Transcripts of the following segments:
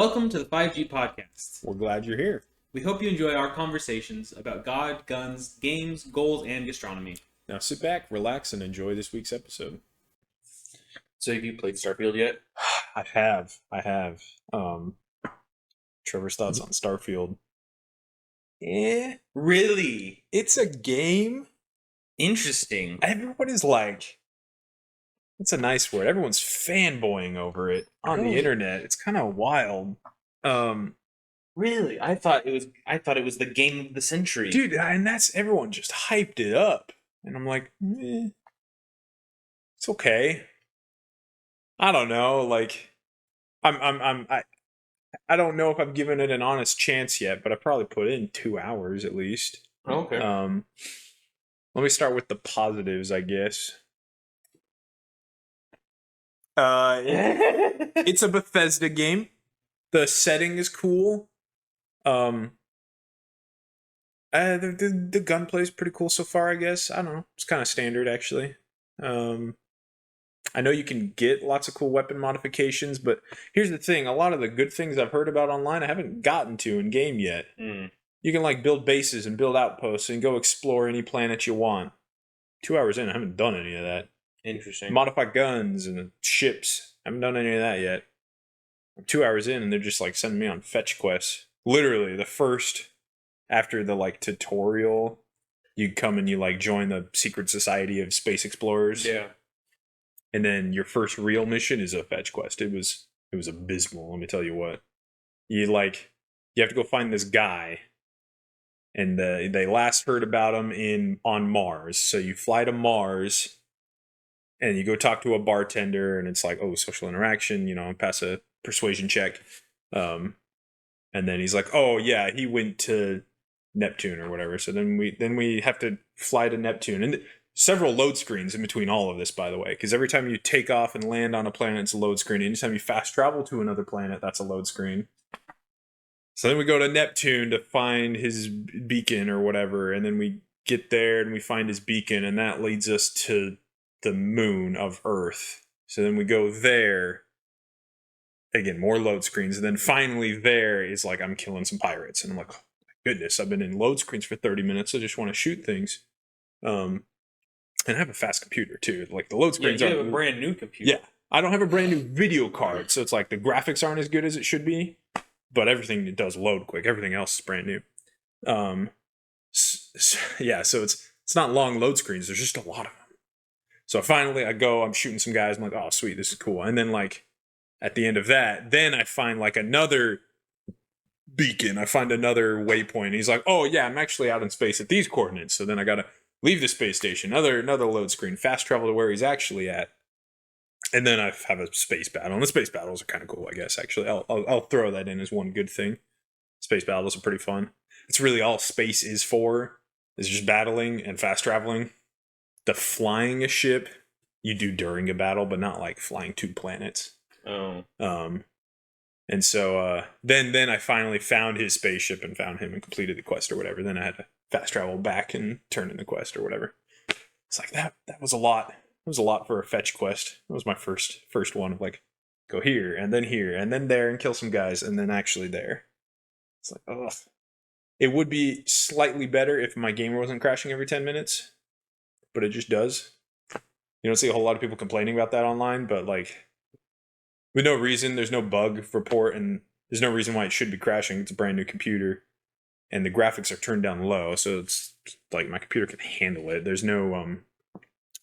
Welcome to the 5G Podcast. We're glad you're here. We hope you enjoy our conversations about God, guns, games, goals, and gastronomy. Now sit back, relax, and enjoy this week's episode. So have you played Starfield yet? I have. Trevor's thoughts on Starfield. Really? It's a game. Interesting. Everybody's like, it's a nice word. Everyone's fanboying over it on the internet. It's kind of wild. Really? I thought it was the game of the century. Dude, and that's everyone just hyped it up. And I'm like, it's okay. I don't know, like I don't know if I've given it an honest chance yet, but I probably put in 2 hours at least. Okay. Let me start with the positives, I guess. It's a Bethesda game. The setting is cool. The gunplay is pretty cool so far, I guess. I don't know. It's kind of standard, actually. I know you can get lots of cool weapon modifications, but here's the thing. A lot of the good things I've heard about online, I haven't gotten to in game yet. You can like build bases and build outposts and go explore any planet you want. 2 hours in, I haven't done any of that. Interesting. Modify guns and ships. I haven't done any of that yet. I'm 2 hours in and they're just like sending me on fetch quests. Literally, the first, after the like tutorial, you come and you like join the secret society of space explorers. Yeah. And then your first real mission is a fetch quest. It was abysmal, let me tell you what. You have to go find this guy. And they last heard about him on Mars. So you fly to Mars and you go talk to a bartender and it's like, oh, social interaction, pass a persuasion check. And then he's like, oh yeah, he went to Neptune or whatever. So then we have to fly to Neptune. And several load screens in between all of this, by the way, because every time you take off and land on a planet, it's a load screen. Anytime you fast travel to another planet, that's a load screen. So then we go to Neptune to find his beacon or whatever, and then we get there and we find his beacon, and that leads us to the moon of Earth. So then we go there. Again, more load screens. And then finally there is like, I'm killing some pirates. And I'm like, oh my goodness, I've been in load screens for 30 minutes. I just want to shoot things. And I have a fast computer too. Like the load screens you have a brand new computer. Yeah. I don't have a brand new video card. So it's like the graphics aren't as good as it should be. But everything does load quick. Everything else is brand new. So it's not long load screens. There's just a lot of them. So finally I'm shooting some guys. I'm like, oh, sweet, this is cool. And then like at the end of that, then I find like another beacon. I find another waypoint. He's like, oh yeah, I'm actually out in space at these coordinates. So then I got to leave the space station. Another load screen. Fast travel to where he's actually at. And then I have a space battle. And the space battles are kind of cool, I guess, actually. I'll throw that in as one good thing. Space battles are pretty fun. It's really all space is for, is just battling and fast traveling. The flying a ship you do during a battle, but not like flying to planets. Oh. And so then I finally found his spaceship and found him and completed the quest or whatever. Then I had to fast travel back and turn in the quest or whatever. It's like that was a lot. It was a lot for a fetch quest. It was my first one of like, go here and then there and kill some guys and then actually there. It's like, ugh. It would be slightly better if my gamer wasn't crashing every 10 minutes, but it just does. You don't see a whole lot of people complaining about that online, but like, with no reason, there's no bug report, and there's no reason why it should be crashing. It's a brand new computer, and the graphics are turned down low, so it's like my computer can handle it. There's no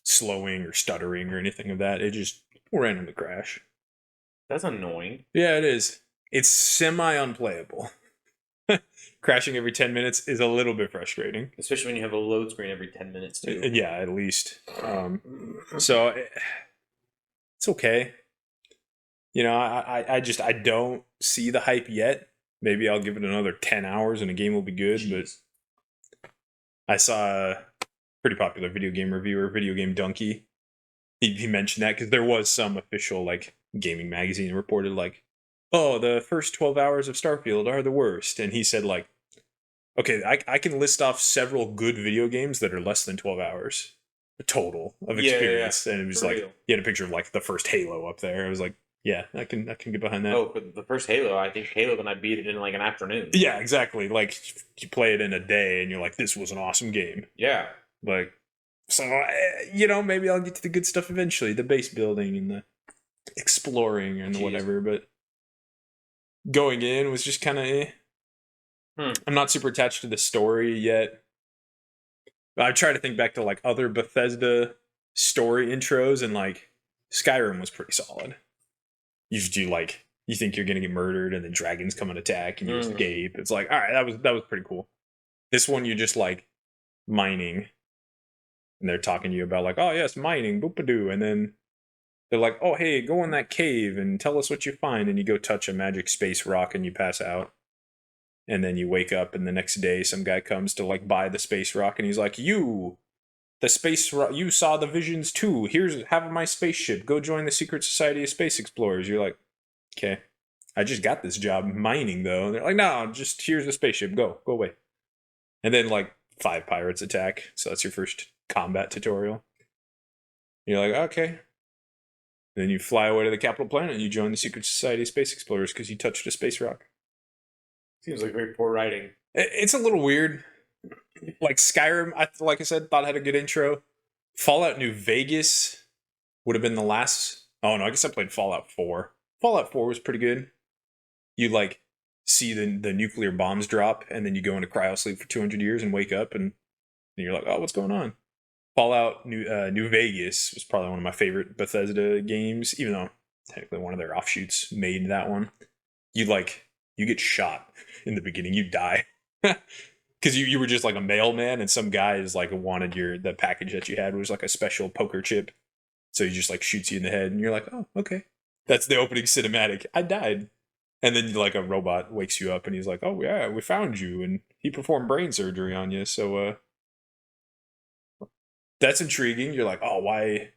slowing or stuttering or anything of that. It just will randomly crash. That's annoying. Yeah, it is. It's semi-unplayable. Crashing every 10 minutes is a little bit frustrating. Especially when you have a load screen every 10 minutes, too. Yeah, at least. So, it's okay. I don't see the hype yet. Maybe I'll give it another 10 hours and a game will be good. Jeez. But I saw a pretty popular video game reviewer, Video Game Donkey. He mentioned that because there was some official like gaming magazine reported like, oh, the first 12 hours of Starfield are the worst. And he said like, okay, I can list off several good video games that are less than 12 hours total of experience. Yeah. And it was like, he had a picture of like the first Halo up there. I was like, Yeah, I can get behind that. Oh, for the first Halo, I think Caleb and I beat it in like an afternoon. Yeah, exactly. Like you play it in a day, and you're like, this was an awesome game. Yeah. Like, so maybe I'll get to the good stuff eventually, the base building and the exploring and Jeez. whatever. But going in was just kind of. I'm not super attached to the story yet. I try to think back to like other Bethesda story intros, and like Skyrim was pretty solid. You just do like you think you're gonna get murdered, and then dragons come and attack, and you escape. It's like, all right, that was pretty cool. This one, you're just like mining, and they're talking to you about like, oh yes, mining, boopadoo, and then they're like, oh hey, go in that cave and tell us what you find, and you go touch a magic space rock, and you pass out. And then you wake up, and the next day, some guy comes to like buy the space rock, and he's like, the space rock, you saw the visions too. Have my spaceship. Go join the secret society of space explorers. You're like, okay, I just got this job mining though. And they're like, no, just here's the spaceship. Go away. And then like 5 pirates attack, so that's your first combat tutorial. You're like, okay. Then you fly away to the capital planet, and you join the secret society of space explorers because you touched a space rock. Seems like very poor writing. It's a little weird. Like Skyrim, like I said, thought had a good intro. Fallout New Vegas would have been the last. Oh no, I guess I played Fallout 4. Fallout 4 was pretty good. You like see the nuclear bombs drop, and then you go into cryosleep for 200 years and wake up, and you're like, oh, what's going on? Fallout New Vegas was probably one of my favorite Bethesda games, even though technically one of their offshoots made that one. You get shot in the beginning, you die. Because you were just like a mailman, and some guy is like wanted the package that you had was like a special poker chip. So he just like shoots you in the head, and you're like, oh, okay. That's the opening cinematic. I died. And then like a robot wakes you up, and he's like, oh yeah, we found you, and he performed brain surgery on you. So that's intriguing. You're like, oh, why?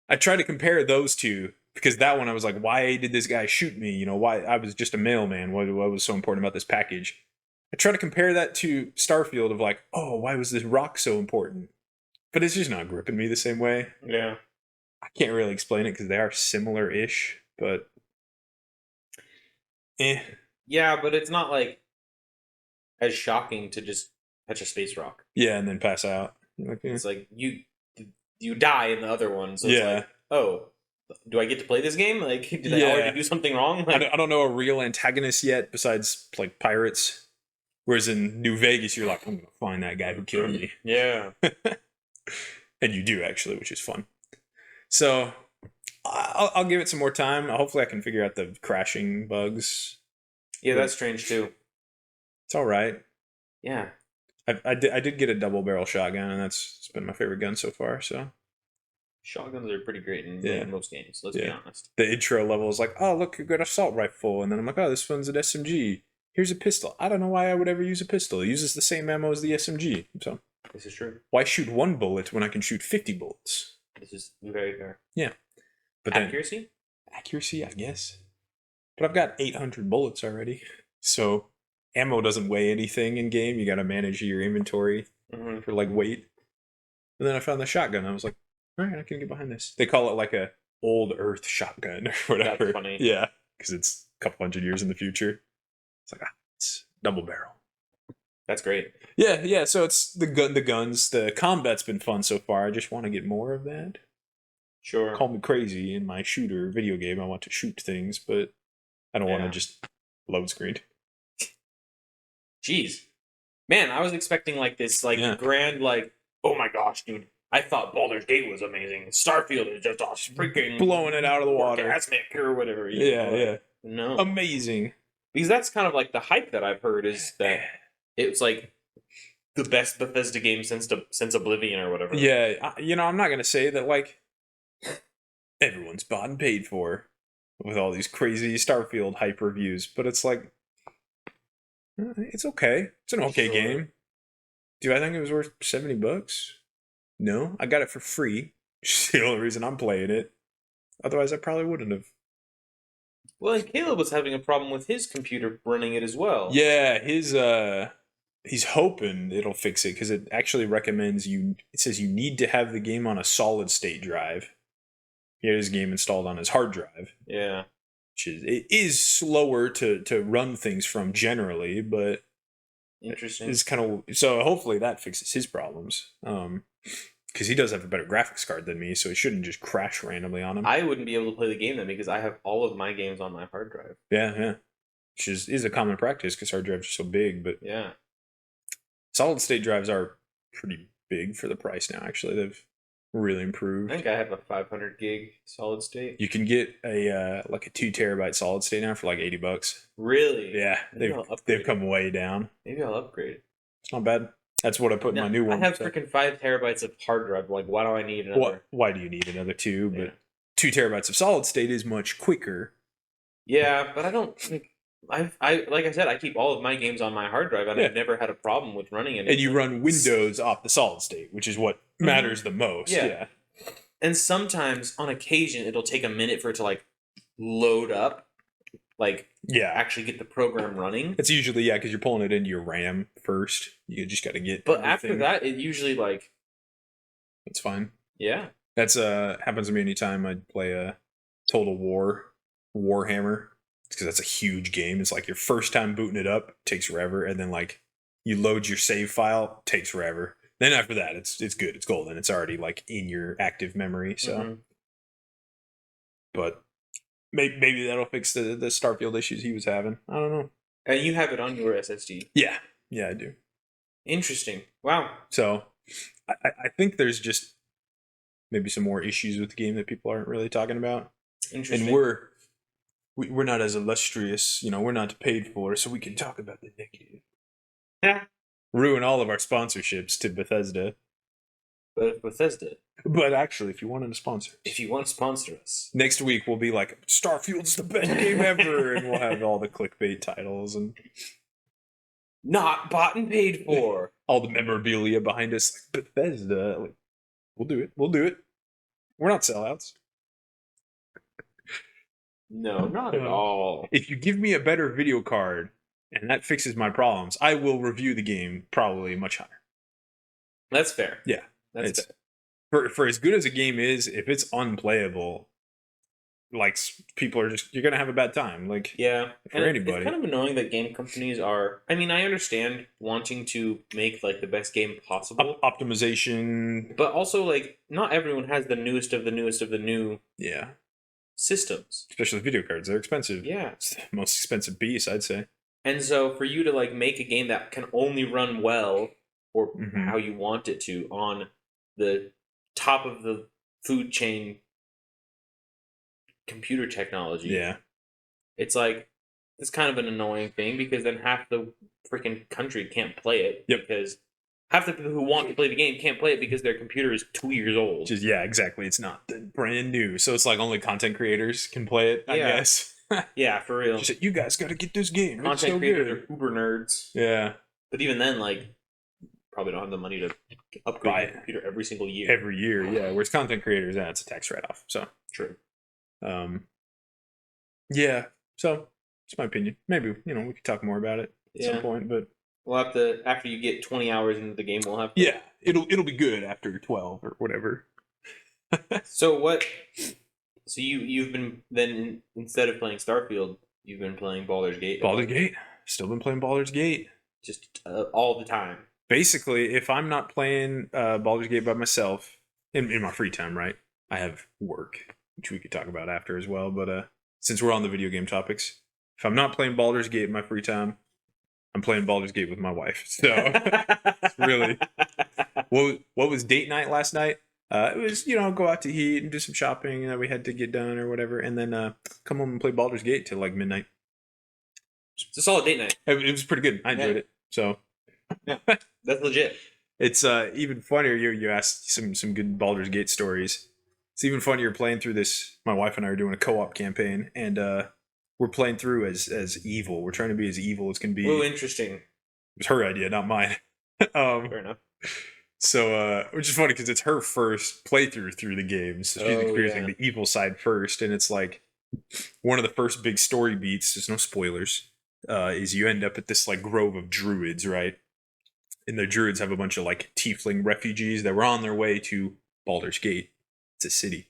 I try to compare those two, because that one I was like, why did this guy shoot me? Why? I was just a mailman. What was so important about this package? I try to compare that to Starfield of like, oh, why was this rock so important? But it's just not gripping me the same way. Yeah. I can't really explain it because they are similar-ish, but Yeah, but it's not like as shocking to just touch a space rock. Yeah, and then pass out. It's like you die in the other one, so it's like, oh, do I get to play this game? Like, did I already do something wrong? Like, I don't know a real antagonist yet besides like pirates. Whereas in New Vegas, you're like, I'm gonna find that guy who killed me. Yeah. And you do actually, which is fun. So I'll give it some more time. Hopefully, I can figure out the crashing bugs. Yeah, that's strange too. It's all right. Yeah. I did get a double barrel shotgun, and it's been my favorite gun so far. So shotguns are pretty great in most games. Let's be honest. The intro level is like, oh look, you got an assault rifle, and then I'm like, oh, this one's an SMG. Here's a pistol. I don't know why I would ever use a pistol. It uses the same ammo as the SMG. So this is true. Why shoot 1 bullet when I can shoot 50 bullets? This is very fair. Yeah. But accuracy? Accuracy, I guess. But I've got 800 bullets already. So ammo doesn't weigh anything in game. You got to manage your inventory for like weight. And then I found the shotgun. I was like, all right, I can get behind this. They call it like a old Earth shotgun or whatever. That's funny. Yeah, because it's a couple hundred years in the future. It's like, it's double barrel. That's great. Yeah. So it's the guns. The combat's been fun so far. I just want to get more of that. Sure. Call me crazy in my shooter video game. I want to shoot things, but I don't want to just load screen. Jeez, man, I was expecting like this, grand, like, oh my gosh, dude. I thought Baldur's Gate was amazing. Starfield is just freaking blowing it out of the water, orgasmic or whatever. Yeah. No, amazing. Because that's kind of like the hype that I've heard is that it's like the best Bethesda game since Oblivion or whatever. Yeah, I'm not gonna say that like everyone's bought and paid for with all these crazy Starfield hype reviews, but it's like it's okay. It's an okay game. Do I think it was worth $70? No, I got it for free. Which is the only reason I'm playing it. Otherwise, I probably wouldn't have. Well, and Caleb was having a problem with his computer running it as well. Yeah, he's hoping it'll fix it because it actually recommends it says you need to have the game on a solid state drive. He had his game installed on his hard drive. Yeah. It is slower to run things from generally, but interesting. It's kind of so. Hopefully that fixes his problems. Because he does have a better graphics card than me, so it shouldn't just crash randomly on him. I wouldn't be able to play the game then because I have all of my games on my hard drive. Yeah. Which is a common practice because hard drives are so big. But yeah, solid state drives are pretty big for the price now. Actually, they've really improved. I think I have a 500 gig solid state. You can get a 2 terabyte solid state now for like $80. Really? Yeah, they've come way down. Maybe I'll upgrade. It's not bad. That's what I put in my new one. I have freaking 5 terabytes of hard drive. Like, why do I need another? Why do you need another 2? But 2 terabytes of solid state is much quicker. Yeah, but I don't think I like I said, I keep all of my games on my hard drive, and I've never had a problem with running it. And you run Windows off the solid state, which is what matters the most. Yeah. And sometimes, on occasion, it'll take a minute for it to like load up, actually get the program running. It's usually because you're pulling it into your RAM first. You just got to get. But after that, it usually it's fine. Yeah. That's happens to me anytime I play a Total War Warhammer. It's because that's a huge game. It's like your first time booting it up takes forever, and then you load your save file, takes forever. Then after that, it's good. It's golden. It's already in your active memory. So, but maybe that'll fix the Starfield issues he was having. I don't know. And you have it on your SSD. Yeah, I do. Interesting. Wow. So, I think there's just maybe some more issues with the game that people aren't really talking about. Interesting. And we're not as illustrious, we're not paid for, so we can talk about the negative. Ruin all of our sponsorships to Bethesda. But Bethesda. But actually, if you want to sponsor us. Next week we'll be like, Starfield's the best game ever, and we'll have all the clickbait titles and not bought and paid for. All the memorabilia behind us, like Bethesda. We'll do it. We're not sellouts. No, not at all. If you give me a better video card and that fixes my problems, I will review the game probably much higher. That's fair. Yeah. That's fair. For as good as a game is, if it's unplayable, people are you're going to have a bad time. Yeah. For anybody. It's kind of annoying that game companies are, I understand wanting to make the best game possible. Optimization. But also not everyone has the newest of the newest of the new. Yeah. Systems, especially video cards, they're expensive. Yeah, it's the most expensive piece, I'd say. And so, for you to make a game that can only run well or how you want it to on the top of the food chain computer technology, it's it's kind of an annoying thing because then half the freaking country can't play it because half the people who want to play the game can't play it because their computer is 2 years old. Exactly. It's not brand new. So it's only content creators can play it, I guess. Yeah, for real. You guys got to get this game. Content creators are uber nerds. Yeah. But even then, probably don't have the money to upgrade your computer every single year. Every year, yeah. Whereas content creators, it's a tax write-off. So. True. Yeah. So, it's my opinion. Maybe, we could talk more about it at some point, but... We'll have to, after you get 20 hours into the game, we'll have to... Yeah, it'll be good after 12 or whatever. So you've been, then, instead of playing Starfield, you've been playing Baldur's Gate? Baldur's Gate. Still been playing Baldur's Gate. Just all the time. Basically, if I'm not playing Baldur's Gate by myself, in my free time, right, I have work, which we could talk about after as well, but since we're on the video game topics, if I'm not playing Baldur's Gate in my free time, I'm playing Baldur's Gate with my wife. So, it's really... What was date night last night? It was, go out to eat and do some shopping that we had to get done or whatever, and then come home and play Baldur's Gate till midnight. It's a solid date night. It was pretty good. I enjoyed it. So, yeah, that's legit. It's even funnier. You asked some good Baldur's Gate stories. It's even funnier playing through this. My wife and I are doing a co-op campaign, and we're playing through as evil. We're trying to be as evil as can be. Oh, interesting. It was her idea, not mine. Fair enough. So, which is funny because it's her first playthrough through the game. So she's experiencing the evil side first. And it's one of the first big story beats, there's no spoilers, is you end up at this grove of druids, right? And the druids have a bunch of tiefling refugees that were on their way to Baldur's Gate. It's a city.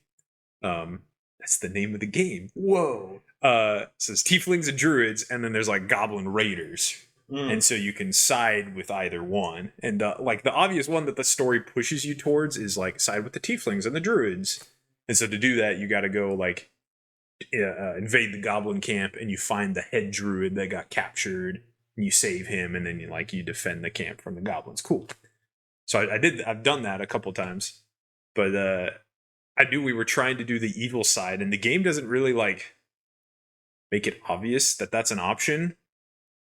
That's the name of the game. Whoa. So there's tieflings and druids, and then there's like goblin raiders. And so you can side with either one. And like the obvious one that the story pushes you towards is like side with the tieflings and the druids. And so to do that, you got to go like invade the goblin camp, and you find the head druid that got captured, and you save him, and then you defend the camp from the goblins. Cool. So I've done that a couple times, but I knew we were trying to do the evil side, and the game doesn't really like make it obvious that that's an option.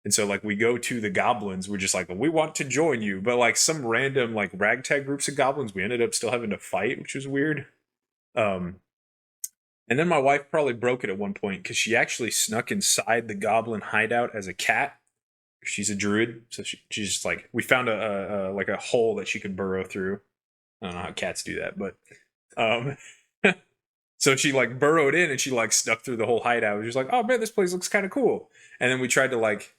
And so like we go to the goblins, we're just like, well, we want to join you, but like some random like ragtag groups of goblins, we ended up still having to fight, which was weird. And then my wife probably broke it at one point because she actually snuck inside the goblin hideout as a cat. She's a druid, so she's just like, we found a like a hole that she could burrow through. I don't know how cats do that, but so she like burrowed in and she like snuck through the whole hideout. She was like, oh man, this place looks kind of cool. And then we tried to like,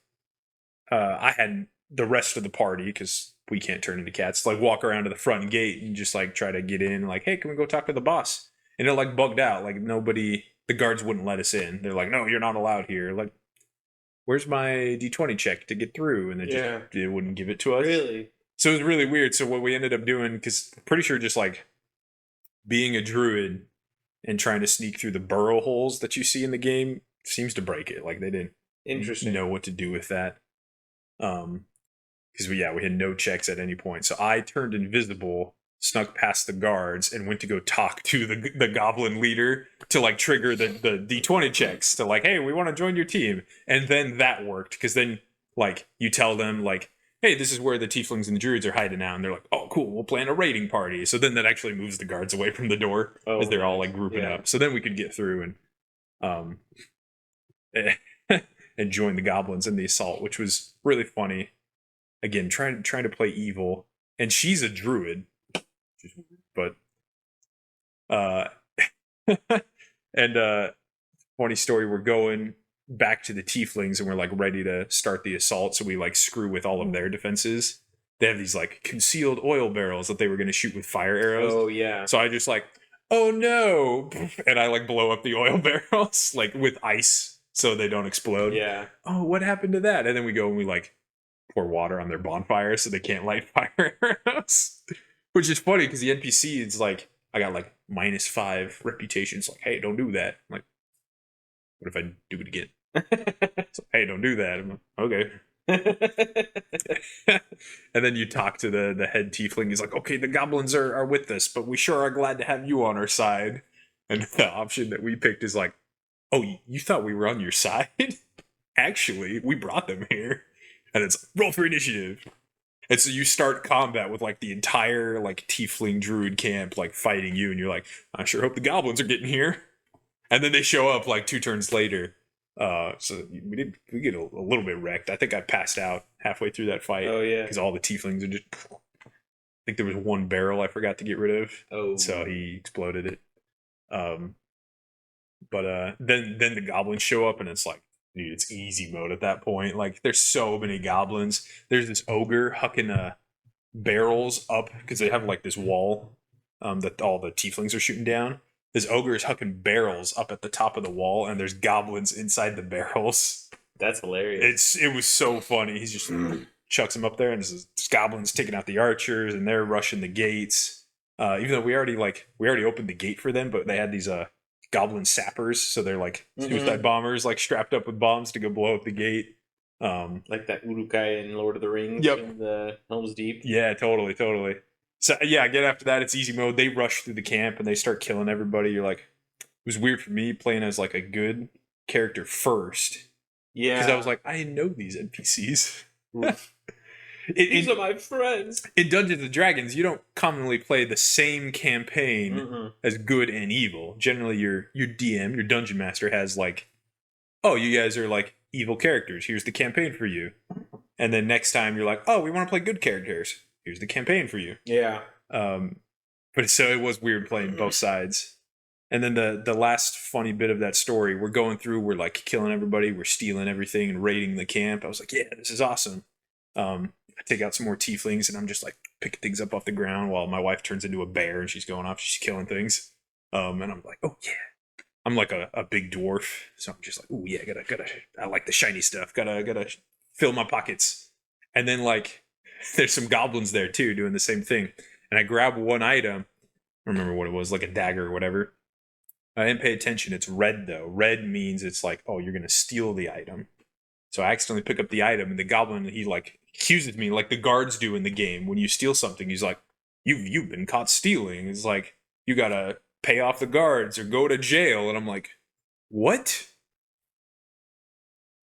I had the rest of the party, because we can't turn into cats, like walk around to the front gate and just like try to get in, like, hey, can we go talk to the boss? And it like bugged out, like the guards wouldn't let us in. They're like, no, you're not allowed here. Like, where's my D20 check to get through? And they wouldn't give it to us. Really? So it was really weird. So what we ended up doing, because I'm pretty sure just like being a druid and trying to sneak through the burrow holes that you see in the game seems to break it. Like they didn't know what to do with that. Because we had no checks at any point. So I turned invisible, snuck past the guards, and went to go talk to the goblin leader to like trigger the D20 checks to like, hey, we want to join your team. And then that worked, because then like you tell them like, hey, this is where the tieflings and the druids are hiding out, and they're like, oh cool, we'll plan a raiding party. So then that actually moves the guards away from the door as they're all like grouping up. So then we could get through and and join the goblins in the assault, which was really funny. Again, trying to play evil, and she's a druid, but and funny story, we're going back to the tieflings and we're like ready to start the assault, so we like screw with all of their defenses. They have these like concealed oil barrels that they were going to shoot with fire arrows. Oh yeah. So I just like, oh no, and I like blow up the oil barrels like with ice so they don't explode. Yeah. Oh, what happened to that? And then we go and we like pour water on their bonfire so they can't light fire arrows. Which is funny because the NPC is like, I got like -5 reputations. Like, hey, don't do that. I'm like, what if I do it again? So, hey, don't do that. I'm like, okay. And then you talk to the head tiefling. He's like, okay, the goblins are with us, but we sure are glad to have you on our side. And the option that we picked is like, oh, you thought we were on your side? Actually, we brought them here. And it's roll for initiative. And so you start combat with like the entire like tiefling druid camp like fighting you, and you're like, I sure hope the goblins are getting here. And then they show up like 2 turns later. So we get a little bit wrecked. I think I passed out halfway through that fight. Oh yeah. Because all the tieflings are just, I think there was one barrel I forgot to get rid of. Oh. So he exploded it. But then the goblins show up, and it's like, dude, it's easy mode at that point. Like, there's so many goblins. There's this ogre hucking barrels up because they have like this wall that all the tieflings are shooting down. This ogre is hucking barrels up at the top of the wall, and there's goblins inside the barrels. That's hilarious. It was so funny. He's just chucks them up there, and this goblins taking out the archers, and they're rushing the gates. Even though we already opened the gate for them, but they had these goblin sappers, so they're like suicide bombers, like strapped up with bombs to go blow up the gate. Like that Uruk-hai in Lord of the Rings. Yep. In the Helm's Deep. Yeah, totally. So yeah, again after that, it's easy mode. They rush through the camp and they start killing everybody. You're like, it was weird for me playing as like a good character first. Yeah. Because I was like, I know these NPCs. These are my friends. In Dungeons and Dragons, you don't commonly play the same campaign as good and evil. Generally, your DM, your dungeon master, has like, oh, you guys are like evil characters. Here's the campaign for you. And then next time you're like, oh, we want to play good characters. Here's the campaign for you. Yeah. But so it was weird playing both sides. And then the last funny bit of that story, we're going through, we're like killing everybody, we're stealing everything and raiding the camp. I was like, yeah, this is awesome. I take out some more tieflings, and I'm just like picking things up off the ground while my wife turns into a bear and she's going off, she's killing things. And I'm like, oh yeah. I'm like a big dwarf, so I'm just like, oh yeah, gotta. I like the shiny stuff. Gotta fill my pockets. And then like, there's some goblins there too, doing the same thing. And I grab one item. I don't remember what it was, like a dagger or whatever. I didn't pay attention. It's red though. Red means it's like, oh, you're gonna steal the item. So I accidentally pick up the item, and the goblin, he like accuses me like the guards do in the game. When you steal something, he's like, you've been caught stealing. It's like, you gotta pay off the guards or go to jail. And I'm like, what?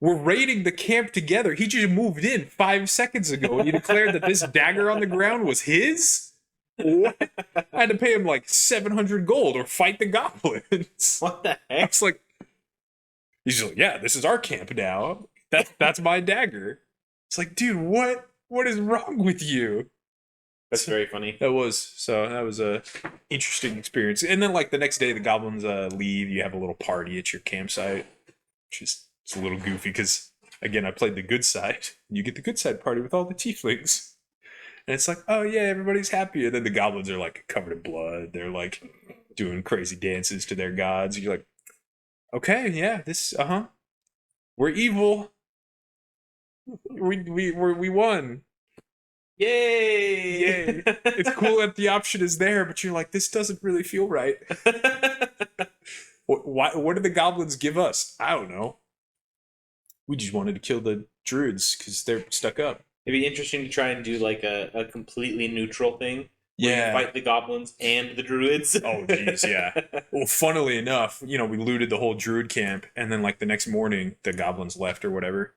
We're raiding the camp together. He just moved in 5 seconds ago, and he declared that this dagger on the ground was his? What? I had to pay him like 700 gold or fight the goblins. What the I heck? was like, he's like, yeah, this is our camp now. That's my dagger. It's like, dude, what is wrong with you? That's very funny. That was a interesting experience. And then like the next day, the goblins leave. You have a little party at your campsite, which is it's a little goofy because again, I played the good side. You get the good side party with all the tieflings, and it's like, oh yeah, everybody's happy. And then the goblins are like covered in blood. They're like doing crazy dances to their gods. You're like, okay, yeah, this we're evil. We won. Yay! Yay. It's cool that the option is there, but you're like, this doesn't really feel right. What did the goblins give us? I don't know. We just wanted to kill the druids because they're stuck up. It'd be interesting to try and do like a completely neutral thing. Yeah. Fight the goblins and the druids. Oh, geez, yeah. Well, funnily enough, we looted the whole druid camp, and then like the next morning, the goblins left or whatever.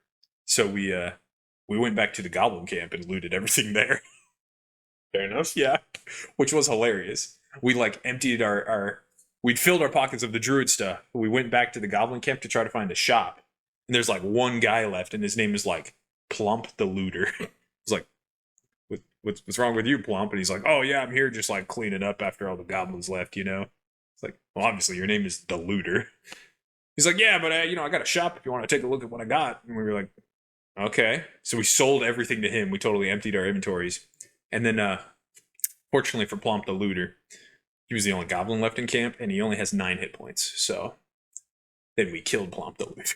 So we went back to the goblin camp and looted everything there. Fair enough. Yeah, which was hilarious. We like emptied we'd filled our pockets of the druid stuff. We went back to the goblin camp to try to find a shop, and there's like one guy left, and his name is like Plump the Looter. It's like, what's wrong with you, Plump? And he's like, oh yeah, I'm here just like cleaning up after all the goblins left. It's like, well, obviously your name is the Looter. He's like, yeah, but I got a shop if you want to take a look at what I got. And we were like, okay. So we sold everything to him. We totally emptied our inventories. And then, fortunately for Plump the Looter, he was the only goblin left in camp, and he only has 9 hit points. So then we killed Plump the Looter.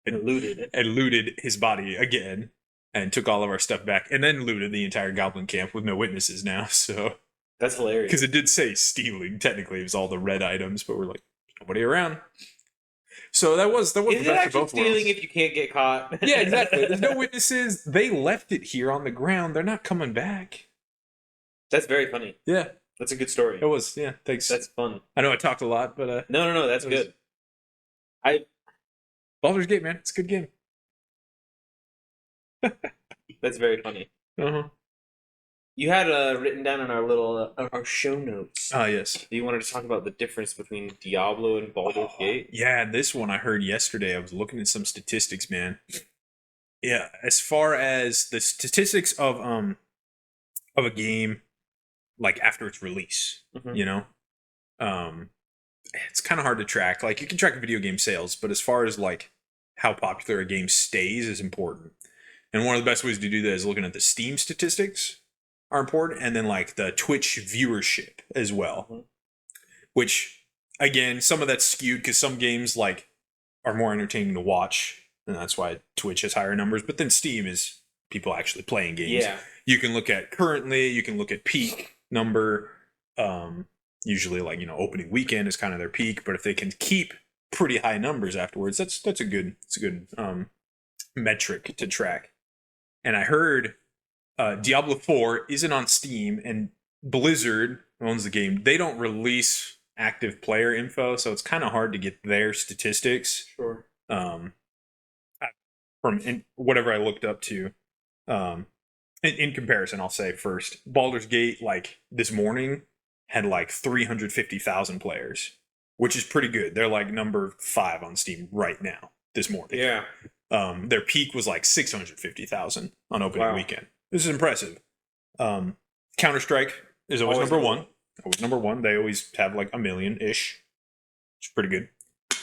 And looted it. And looted his body again, and took all of our stuff back, and then looted the entire goblin camp with no witnesses now. So that's hilarious. Because it did say stealing. Technically, it was all the red items, but we're like, nobody around. So that was the best of both stealing worlds. if you can't get caught? Yeah, exactly. There's no witnesses. They left it here on the ground. They're not coming back. That's very funny. Yeah. That's a good story. It was, yeah, thanks. That's fun. I know I talked a lot, but No, that's good. Baldur's Gate, man. It's a good game. That's very funny. Uh-huh. You had written down in our little our show notes. Ah, yes. that you wanted to talk about the difference between Diablo and Baldur's Gate. Yeah, this one I heard yesterday. I was looking at some statistics, man. Yeah, as far as the statistics of a game, like after its release, it's kind of hard to track. Like you can track video game sales, but as far as like how popular a game stays is important. And one of the best ways to do that is looking at the Steam statistics are important, and then like the Twitch viewership as well, which again, some of that's skewed because some games like are more entertaining to watch, and that's why Twitch has higher numbers. But then Steam is people actually playing games. Yeah. You can look at currently, you can look at peak number. Usually like, opening weekend is kind of their peak, but if they can keep pretty high numbers afterwards, that's a good metric to track. And I heard Diablo 4 isn't on Steam, and Blizzard owns the game. They don't release active player info, so it's kind of hard to get their statistics. Sure. From whatever I looked up to. In comparison, I'll say first, Baldur's Gate, like this morning, had like 350,000 players, which is pretty good. They're like number 5 on Steam right now, this morning. Yeah. Their peak was like 650,000 on opening weekend. This is impressive. Counter-Strike is always number 1. Always number 1. They always have like 1 million-ish. It's pretty good.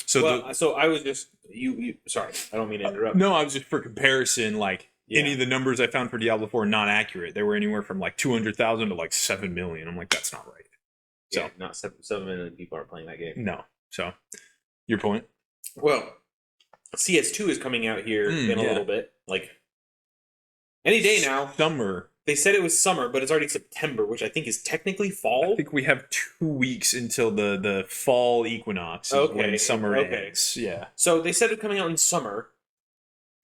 So I was just you. Sorry, I don't mean to interrupt. No, I was just for comparison. Like any of the numbers I found for Diablo 4 are not accurate. They were anywhere from like 200,000 to like 7 million. I'm like, that's not right. So Yeah, not 7 million people are playing that game. no. So your point? Well, CS2 is coming out here in a yeah. little bit, like any day now. Summer. They said it was summer, but it's already September, which I think is technically fall. I think we have 2 weeks until the fall equinox is when summer ends. Yeah. So they said it's coming out in summer.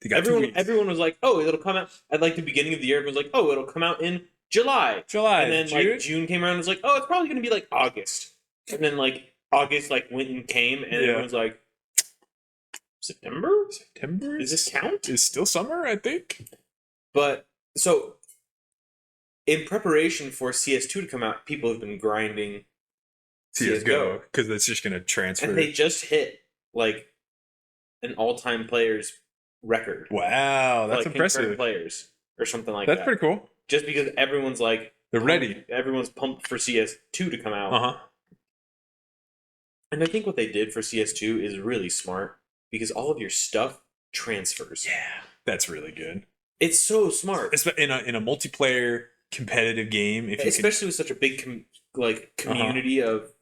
They got 2 weeks. Everyone was like, "Oh, it'll come out." At like the beginning of the year, everyone was like, "Oh, it'll come out in July." And then June? like June came around and was like, "Oh, it's probably going to be like August." And then like August like went and came, and everyone's like, September? September? Does this count? It's still summer, I think. But so in preparation for CS2 to come out, people have been grinding CSGO because it's just going to transfer. and they just hit like an all-time players record. Wow, that's like, impressive. Players or something like that's that. Pretty cool. Just because everyone's like they're ready. Everyone's pumped for CS2 to come out. Uh-huh. And I think what they did for CS2 is really smart because all of your stuff transfers. Yeah, that's really good. It's so smart. In a multiplayer competitive game, especially with such a big community of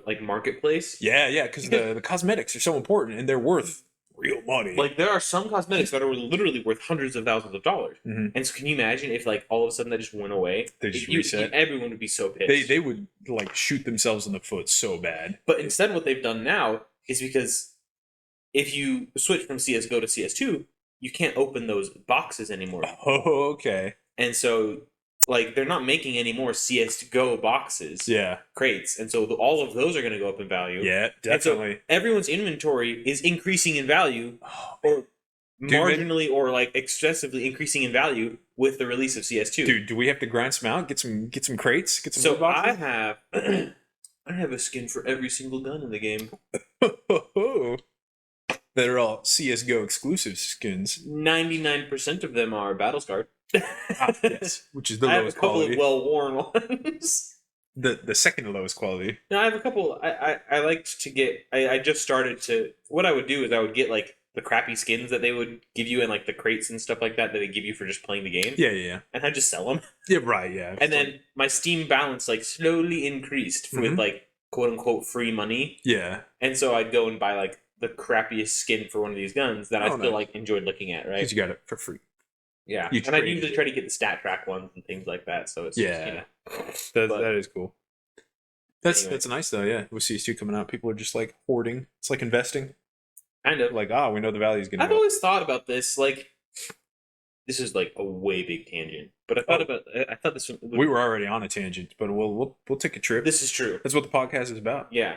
like marketplace. Yeah, because the cosmetics are so important and they're worth real money. Like there are some cosmetics that are literally worth hundreds of thousands of dollars. Mm-hmm. And so can you imagine if like all of a sudden that just went away? They just reset. Everyone would be so pissed. They would like shoot themselves in the foot so bad. But instead what they've done now is because if you switch from CSGO to CS2, you can't open those boxes anymore. Oh, okay. And so like they're not making any more CSGO boxes. Yeah. Crates. And so all of those are going to go up in value. Yeah, definitely. So everyone's inventory is increasing in value or marginally or like excessively increasing in value with the release of CS2. Dude, do we have to grind some out? Get some crates? Get some boxes? I have a skin for every single gun in the game. That are all CSGO exclusive skins. 99% of them are battle scarred. Yes, which is the lowest quality. I have a couple of well-worn ones. The second lowest quality. No, I have a couple. I liked to get. I just started to. What I would do is I would get like the crappy skins that they would give you in like the crates and stuff like that they give you for just playing the game. Yeah. And I just sell them. Yeah, right. Yeah. And then my Steam balance like slowly increased with like quote unquote free money. Yeah. And so I'd go and buy like the crappiest skin for one of these guns that I still like enjoyed looking at, right? Because you got it for free. Yeah, and I usually try to get the stat track ones and things like that. So it's just, that is cool. That's nice though. Yeah, with CS2 coming out, people are just like hoarding. It's like investing. Kind of like we know the value is going to. I've always thought about this. Like, this is like a way big tangent, but I thought this. We were already on a tangent, but we'll take a trip. This is true. That's what the podcast is about. Yeah.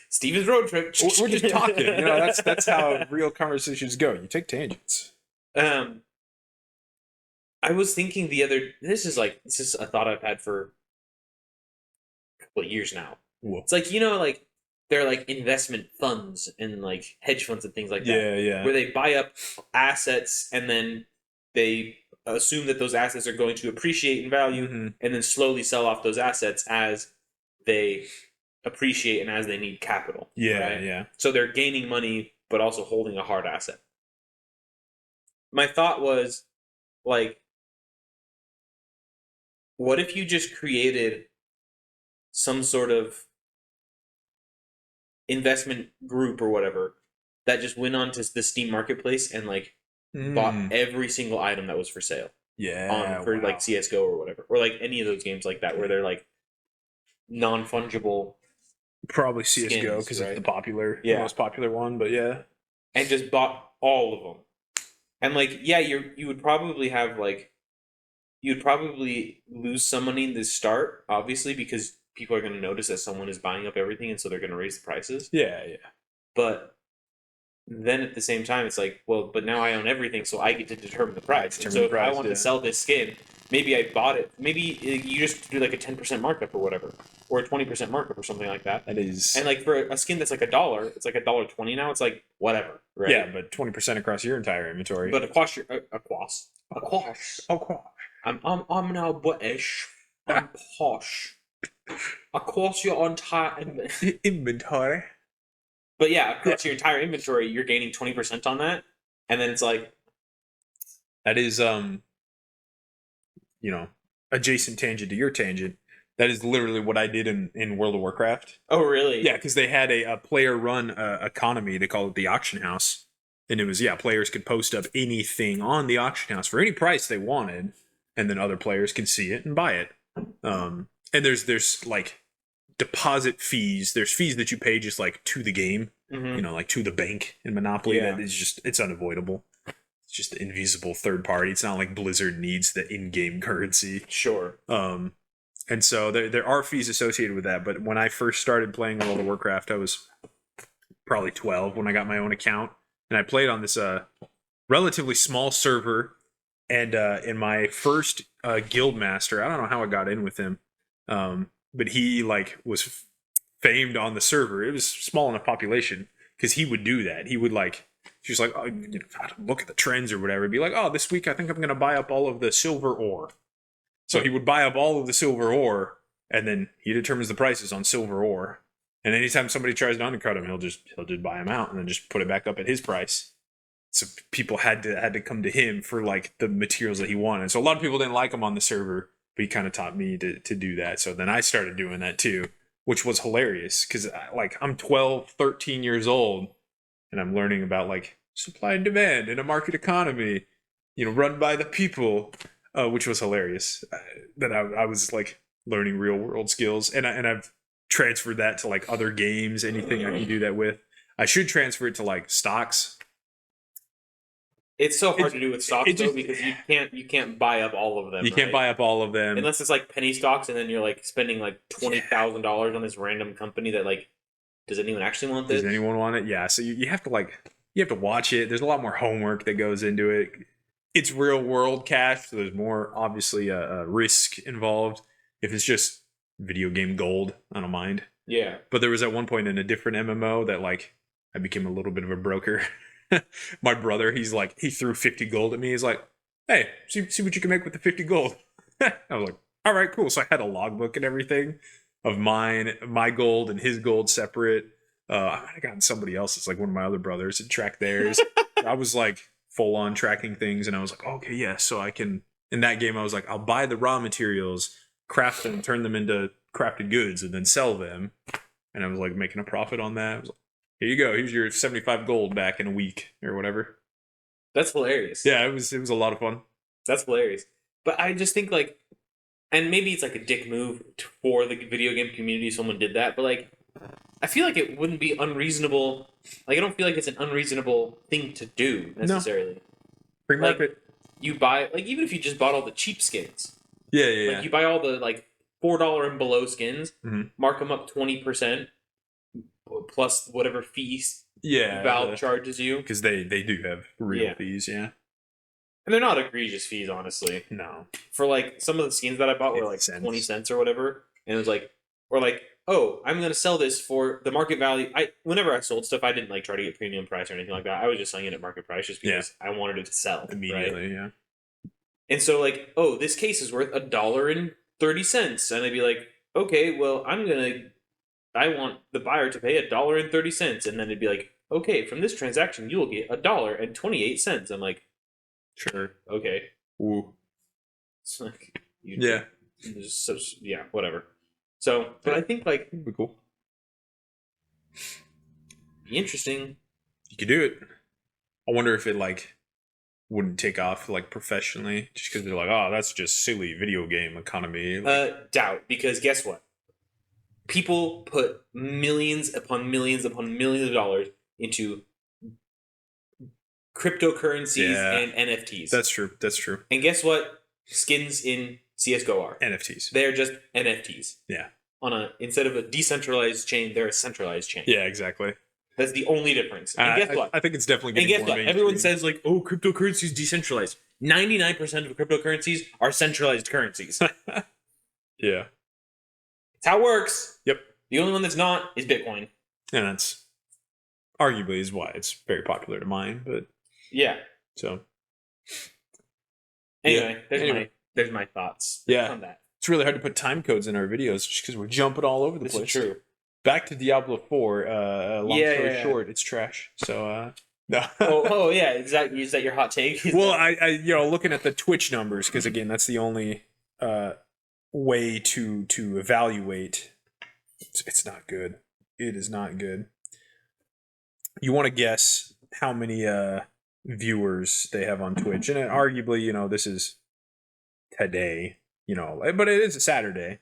Steven's road trip. We're just talking. That's how real conversations go. You take tangents. I was thinking this is a thought I've had for a couple of years now. Whoa. It's like, like they're like investment funds and like hedge funds and things like that. Yeah. Where they buy up assets and then they assume that those assets are going to appreciate in value and then slowly sell off those assets as they appreciate and as they need capital. Yeah. So they're gaining money but also holding a hard asset. My thought was like, what if you just created some sort of investment group or whatever that just went onto the Steam marketplace and like bought every single item that was for sale? For like CSGO or whatever, or like any of those games like that where they're like non-fungible. Probably CSGO because it's the most popular one, but yeah. And just bought all of them. And like, you would probably have like, you'd probably lose some money in the start, obviously, because people are going to notice that someone is buying up everything, and so they're going to raise the prices. Yeah. But then at the same time, it's like, well, but now I own everything, so I get to determine the price. And so if I want to sell this skin, maybe I bought it. Maybe you just do like a 10% markup or whatever, or a 20% markup or something like that. That is, and like for a skin that's like $1, it's like $1.20 now. It's like whatever, right? Yeah, but 20% across your entire inventory. But across. I'm now British. I'm posh. Across your entire inventory. But yeah, across your entire inventory, you're gaining 20% on that, and then it's like that is adjacent tangent to your tangent. That is literally what I did in World of Warcraft. Oh, really? Yeah, because they had a player-run economy. They call it the auction house, and it was players could post up anything on the auction house for any price they wanted, and then other players can see it and buy it. And there's like deposit fees. There's fees that you pay just like to the game, like to the bank in Monopoly. Yeah. That is it's unavoidable. It's just invisible third party. It's not like Blizzard needs the in-game currency. Sure. And so there are fees associated with that. But when I first started playing World of Warcraft, I was probably 12 when I got my own account, and I played on this relatively small server. And in my first guild master, I don't know how I got in with him, but he like was famed on the server. It was small enough population because he would do that. He would like, he was like, oh, look at the trends or whatever. Be like, oh, this week I think I'm going to buy up all of the silver ore. So he would buy up all of the silver ore, and then he determines the prices on silver ore. And anytime somebody tries to undercut him, he'll just buy them out and then just put it back up at his price. So people had to come to him for like the materials that he wanted. So a lot of people didn't like him on the server, but he kind of taught me to do that. So then I started doing that too, which was hilarious because like I'm 12, 13 years old, and I'm learning about like supply and demand in a market economy, run by the people. Which was hilarious. That I was like learning real world skills, and I've transferred that to like other games. Anything I can do that with, I should transfer it to like stocks. It's so hard to do with stocks though, because you can't buy up all of them. You can't buy up all of them unless it's like penny stocks, and then you're like spending like $20,000 on this random company that like, does anyone actually want this? Does anyone want it? Yeah. So you have to watch it. There's a lot more homework that goes into it. It's real world cash, so there's more obviously a risk involved. If it's just video game gold, I don't mind. Yeah. But there was at one point in a different MMO that like I became a little bit of a broker. My brother, he threw 50 gold at me. He's like, hey, see what you can make with the 50 gold. I was like, all right, cool. So I had a logbook and everything of my gold and his gold separate. I might have gotten somebody else's, like one of my other brothers, and tracked theirs. I was like full on tracking things, and I was like, okay, yeah, so I can, in that game I was like, I'll buy the raw materials, craft them, turn them into crafted goods, and then sell them. And I was like making a profit on that. I was like, here you go, here's your 75 gold back in a week or whatever. That's hilarious. Yeah, it was a lot of fun. That's hilarious. But I just think like, and maybe it's like a dick move for the video game community if someone did that, but like I feel like it wouldn't be unreasonable. Like, I don't feel like it's an unreasonable thing to do, necessarily. No. Free market. Like, you buy, like, even if you just bought all the cheap skins. Yeah. You buy all the, like, $4 and below skins, mark them up 20%, plus whatever fees Valve charges you. Because they do have real fees, yeah. And they're not egregious fees, honestly. No. For, like, some of the skins that I bought were, like, 20 cents or whatever. And it was like, or like, oh, I'm going to sell this for the market value. Whenever I sold stuff, I didn't like try to get premium price or anything like that. I was just selling it at market price just because I wanted it to sell immediately. Right? Yeah. And so like, oh, this case is worth $1.30, and I'd be like, okay, well, I want the buyer to pay $1.30, and then it'd be like, okay, from this transaction you will get $1.28. I'm like, sure, okay. Ooh. It's like, yeah, whatever. So, but I think like it'd be cool. Be interesting. You could do it. I wonder if it like wouldn't take off like professionally, just because they're like, oh, that's just silly video game economy. Like, doubt, because guess what? People put millions upon millions upon millions of dollars into cryptocurrencies and NFTs. That's true. And guess what? Skins in CSGO are NFTs. They're just NFTs. Yeah. Instead of a decentralized chain, they're a centralized chain. Yeah, exactly. That's the only difference. And guess what? I think it's definitely getting more mainstream. Everyone says like, oh, cryptocurrency is decentralized. 99% of cryptocurrencies are centralized currencies. Yeah. It's how it works. Yep. The only one that's not is Bitcoin. And that's arguably is why it's very popular to mine, but yeah. So anyway, there's my thoughts on that. It's really hard to put time codes in our videos just because we're jumping all over the place. This is true. Back to Diablo 4. Long story short, it's trash. So no. oh yeah, exactly. Is that your hot take? Well, I looking at the Twitch numbers, because again, that's the only way to evaluate. It's not good. It is not good. You want to guess how many viewers they have on Twitch, and arguably, this is today, but it is a Saturday.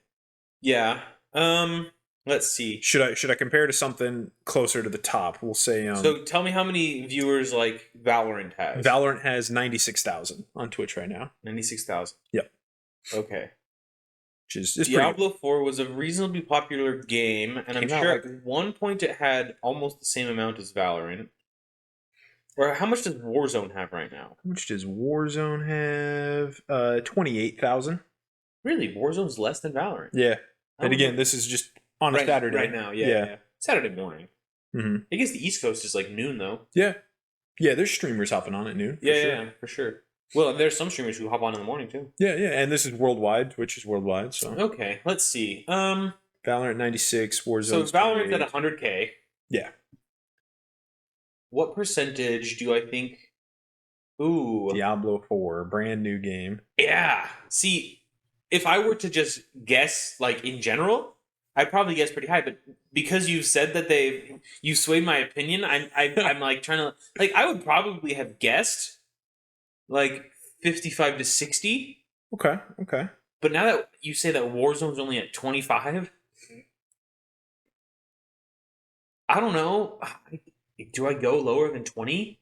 Yeah. Let's see. Should I compare to something closer to the top? We'll say. So tell me how many viewers like Valorant has. Valorant has 96,000 on Twitch right now. 96,000. Yep. Okay. Which is Diablo 4 was a reasonably popular game, and I'm sure at one point it had almost the same amount as Valorant. Or how much does Warzone have right now? How much does Warzone have? 28,000. Really? Warzone's less than Valorant? Yeah. And again, this is just on a Saturday. Right now, yeah. Saturday morning. Mm-hmm. I guess the East Coast is like noon, though. Yeah. Yeah, there's streamers hopping on at noon. For sure. Well, there's some streamers who hop on in the morning, too. Yeah, and this is worldwide. Twitch is worldwide, so. Okay, let's see. Valorant 96, Warzone. So Valorant's at 100K. Yeah. What percentage do I think... Ooh. Diablo 4, brand new game. Yeah. See, if I were to just guess, like, in general, I'd probably guess pretty high, but because you've said that you swayed my opinion, I'm like trying to, like, I would probably have guessed like 55 to 60. Okay. But now that you say that Warzone's only at 25, I don't know. Do I go lower than 20?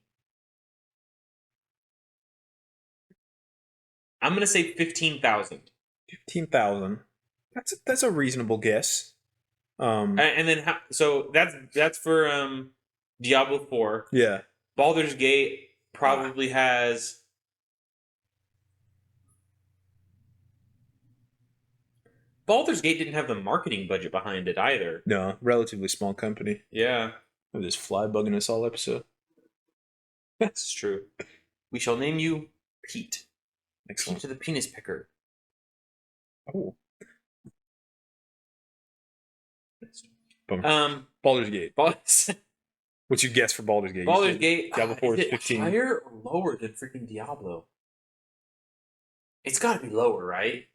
I'm gonna say 15,000. 15,000. That's a reasonable guess. And then so that's for Diablo 4. Yeah. Baldur's Gate probably has. Baldur's Gate didn't have the marketing budget behind it either. No, relatively small company. Yeah. Have this fly bugging us all episode. That's true. We shall name you Pete. Excellent. Pete to the penis picker. Oh. Baldur's Gate. What's your guess for Baldur's Gate? Baldur's Gate. Diablo 4 is is 15. Higher or lower than freaking Diablo? It's got to be lower, right?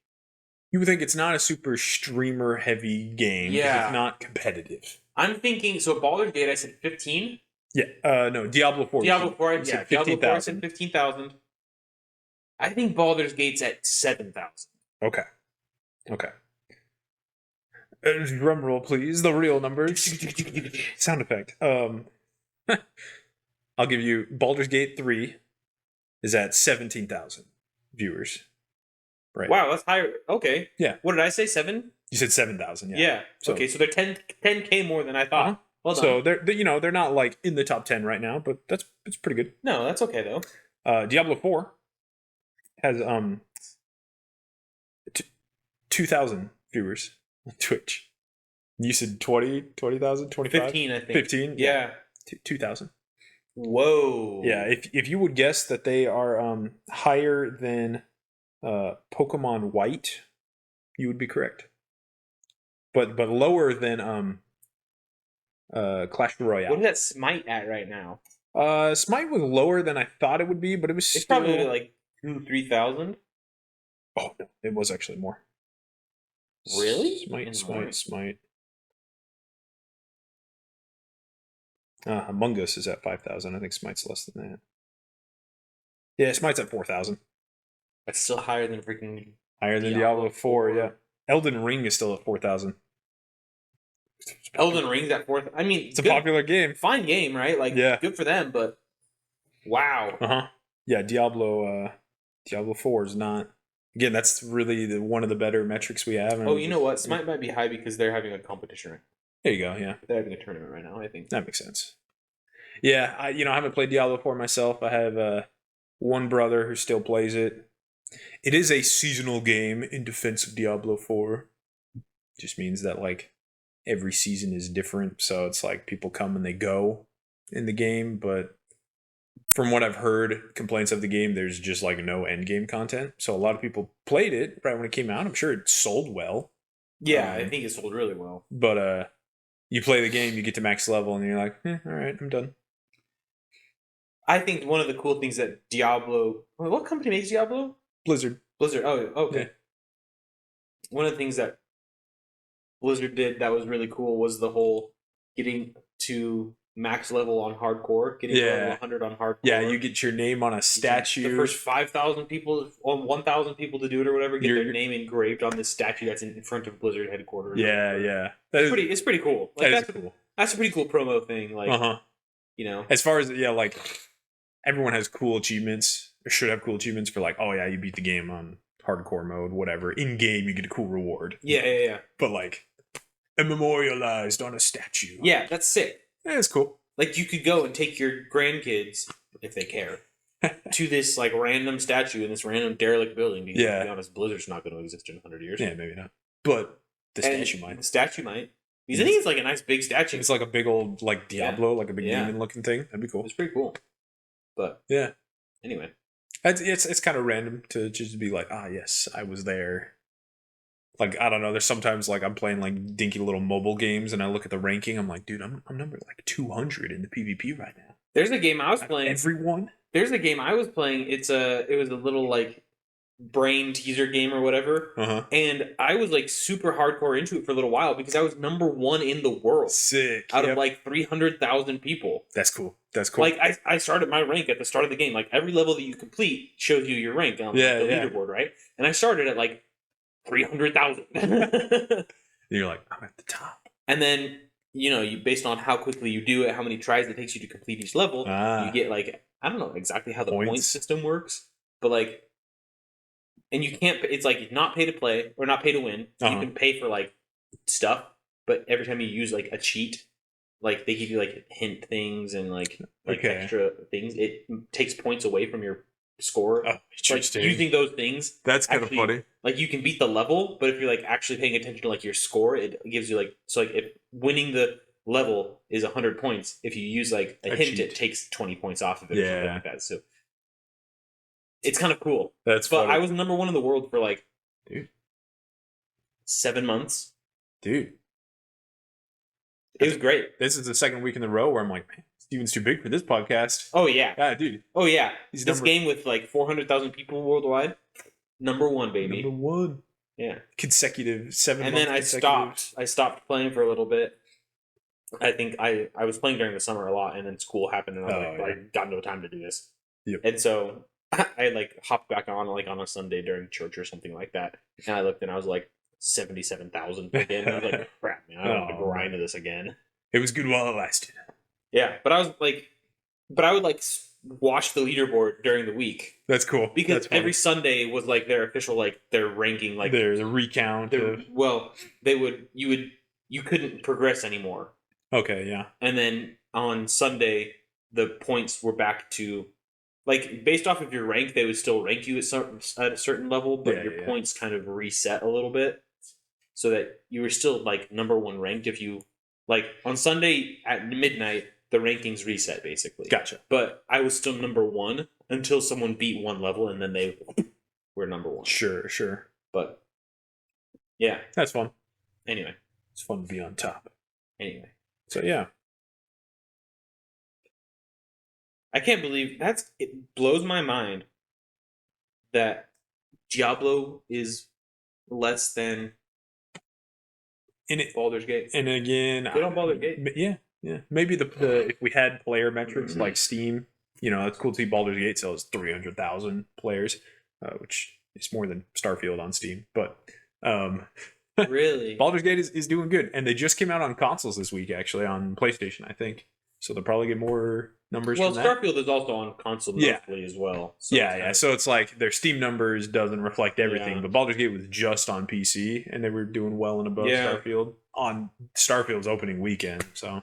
You would think it's not a super streamer heavy game. Yeah. It's not competitive. I'm thinking, so Baldur's Gate, I said 15? Yeah. No, Diablo 4. Diablo 4, I said 15,000. 15,000. I think Baldur's Gate's at 7,000. Okay. Drum roll, please. The real numbers. Sound effect. I'll give you Baldur's Gate 3 is at 17,000 viewers. Right. Wow, that's higher. Okay. Yeah. What did I say? 7? You said 7,000. Yeah. Yeah. So, okay, so they're 10K more than I thought. Uh-huh. Well done. So they're not like in the top 10 right now, but it's pretty good. No, that's okay though. Diablo 4 has 2,000 viewers on Twitch. You said 20,000, 25? 15, I think. 15? Yeah. 2,000. Whoa. Yeah, if you would guess that they are higher than Pokemon White, you would be correct. But lower than Clash Royale. What is that Smite at right now? Smite was lower than I thought it would be, but it was It's still... probably like 2,000-3,000. Oh, no, it was actually more. Really? Smite. Among Us is at 5,000. I think Smite's less than that. Yeah, Smite's at 4,000. That's still higher than freaking... Higher than Diablo 4, yeah. Elden Ring is still at 4,000. Elden Ring's at 4,000. I mean, it's a popular game. Fine game, right? Like, yeah. Good for them, but... Wow. Uh-huh. Yeah, Diablo 4 is not... Again, that's really one of the better metrics we have. Oh, you know what? Smite might be high because they're having a competition right now. There you go, yeah. They're having a tournament right now, I think. That makes sense. Yeah, I haven't played Diablo 4 myself. I have one brother who still plays it. It is a seasonal game in defense of Diablo 4. Just means that, like, every season is different. So it's like people come and they go in the game. But from what I've heard, complaints of the game, there's just, like, no end game content. So a lot of people played it right when it came out. I'm sure it sold well. Yeah, I think it sold really well. But you play the game, you get to max level, and you're like, all right, I'm done. I think one of the cool things that Diablo... What company makes Diablo? Blizzard. Oh, okay. one of the things that Blizzard did that was really cool was the whole getting to max level on hardcore, getting to level 100 on hardcore. Yeah, you get your name on a statue. The first 5,000 people, on 1,000 people to do it or whatever, get their name engraved on this statue that's in front of Blizzard headquarters. Yeah. It's pretty cool. Like, that's cool. That's a pretty cool promo thing. Like, you know, as far as like everyone has cool achievements or should have cool achievements for like, oh yeah, you beat the game on hardcore mode, whatever. In game, you get a cool reward. Yeah. But like, memorialized on a statue. Yeah, that's sick. Yeah, it's cool. Like, you could go and take your grandkids, if they care, to this like random statue in this random derelict building. Because, to be honest, Blizzard's not going to exist in 100 years. Yeah, maybe not. But the statue might. The statue might. Because I think it's like a nice big statue. It's like a big old like Diablo, like a big demon looking thing. That'd be cool. It's pretty cool. But yeah. Anyway, it's kind of random to just be like, yes, I was there. Like, I don't know. There's sometimes like I'm playing like dinky little mobile games, and I look at the ranking. I'm like, dude, I'm number like 200 in the PvP right now. There's a game I was playing. Everyone. There's a game I was playing. It was a little like brain teaser game or whatever, and I was like super hardcore into it for a little while because I was number 1 in the world. Sick. Out of like 300,000 people. That's cool. Like I started my rank at the start of the game. Like every level that you complete shows you your rank on the leaderboard, right? And I started at like 300,000. You're like, I'm at the top. And then, you based on how quickly you do it, how many tries it takes you to complete each level, you get like, I don't know exactly how the point system works, but like, and you can't, it's like not pay to play or not pay to win. You can pay for like stuff, but every time you use like a cheat, like they give you like hint things and like extra things, it takes points away from your score. Oh, like using those things. That's kind of funny. Like you can beat the level, but if you're like actually paying attention to like your score, it gives you like, so like if winning the level is 100 points, if you use like a hint, it takes 20 points off of it or something like that. So it's kind of cool. But funny. I was number 1 in the world for like 7 months. Dude. It was great. This is the second week in a row where I'm like, man, Steven's too big for this podcast. Oh, yeah. Yeah, dude. Oh, yeah. This game with like 400,000 people worldwide, number 1, baby. Number 1. Yeah. Consecutive 7 months. And then I stopped playing for a little bit. I think I was playing during the summer a lot, and then school happened, and I was I got no time to do this. Yep. And so I like hopped back on like on a Sunday during church or something like that, and I looked and I was like 77,000 again. And I was like, crap, man, I don't want to grind to this again. It was good while it lasted. Yeah, but I would like watch the leaderboard during the week. That's cool. Because every Sunday was like their official, like their ranking, like there's a recount. You couldn't progress anymore. Okay, yeah. And then on Sunday, the points were back to, like, based off of your rank, they would still rank you at a certain level, but your points kind of reset a little bit, so that you were still like number 1 ranked. If you like on Sunday at midnight, the rankings reset basically. Gotcha. But I was still number 1 until someone beat 1 level, and then they were number 1. Sure. But yeah, that's fun. Anyway, it's fun to be on top. Anyway, so yeah. I can't believe it blows my mind that Diablo is less than Baldur's Gate. And again, good on Baldur's Gate. Yeah. Maybe the if we had player metrics like Steam, it's cool to see Baldur's Gate sells 300,000 players, which is more than Starfield on Steam. But really, Baldur's Gate is doing good, and they just came out on consoles this week, actually on PlayStation, I think. So they'll probably get more numbers. Well, from that. Starfield is also on console mostly as well. So So it's like their Steam numbers doesn't reflect everything, but Baldur's Gate was just on PC, and they were doing well and above Starfield on Starfield's opening weekend. So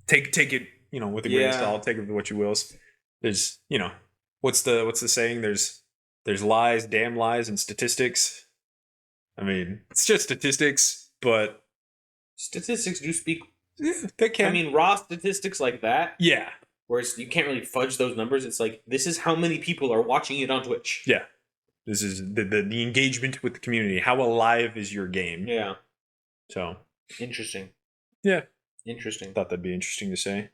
take it, with a grain of salt. Take it with what you will. There's, what's the saying? There's lies, damn lies, and statistics. I mean, it's just statistics, but statistics do speak. Yeah, they can. I mean, raw statistics like that. Yeah. Whereas you can't really fudge those numbers. It's like, this is how many people are watching it on Twitch. Yeah. This is the engagement with the community. How alive is your game? Yeah. So. Interesting. Yeah. Interesting. Thought that'd be interesting to say.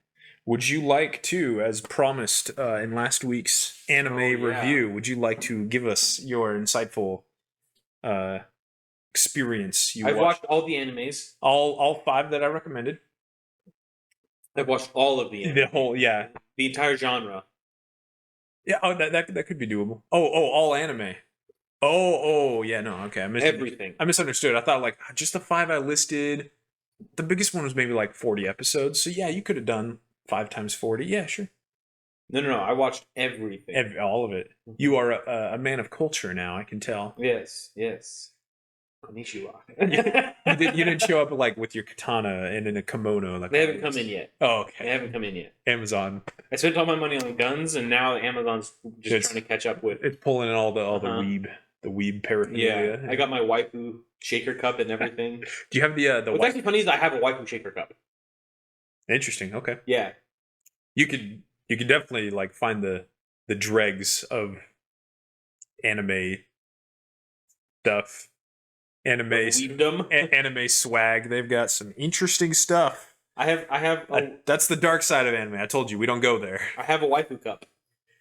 Would you like to, as promised in last week's anime review, would you like to give us your insightful experience you I've watched? watched all the animes. All 5 that I recommended. I've watched all of the anime. The whole The entire genre. yeah. Oh, that could be doable. All anime. Yeah. No, okay. Everything. I misunderstood. I thought like just the 5 I listed. The biggest one was maybe like 40 episodes. So yeah, you could have done 5 times 40. Yeah, sure. No. I watched everything. All of it. You are a man of culture now. I can tell. Yes. Konnichiwa. You didn't show up like with your katana and in a kimono. Like They haven't come in yet. Oh, okay. They haven't come in yet. Amazon. I spent all my money on guns, and now Amazon's just trying to catch up with. It's pulling in all the weeb paraphernalia. Yeah, I got my waifu shaker cup and everything. Do you have the? What's actually funny is I have a waifu shaker cup. Interesting. Okay. Yeah. You could definitely like find the dregs of anime stuff. Anime swag. They've got some interesting stuff. That's the dark side of anime. I told you we don't go there. I have a waifu cup.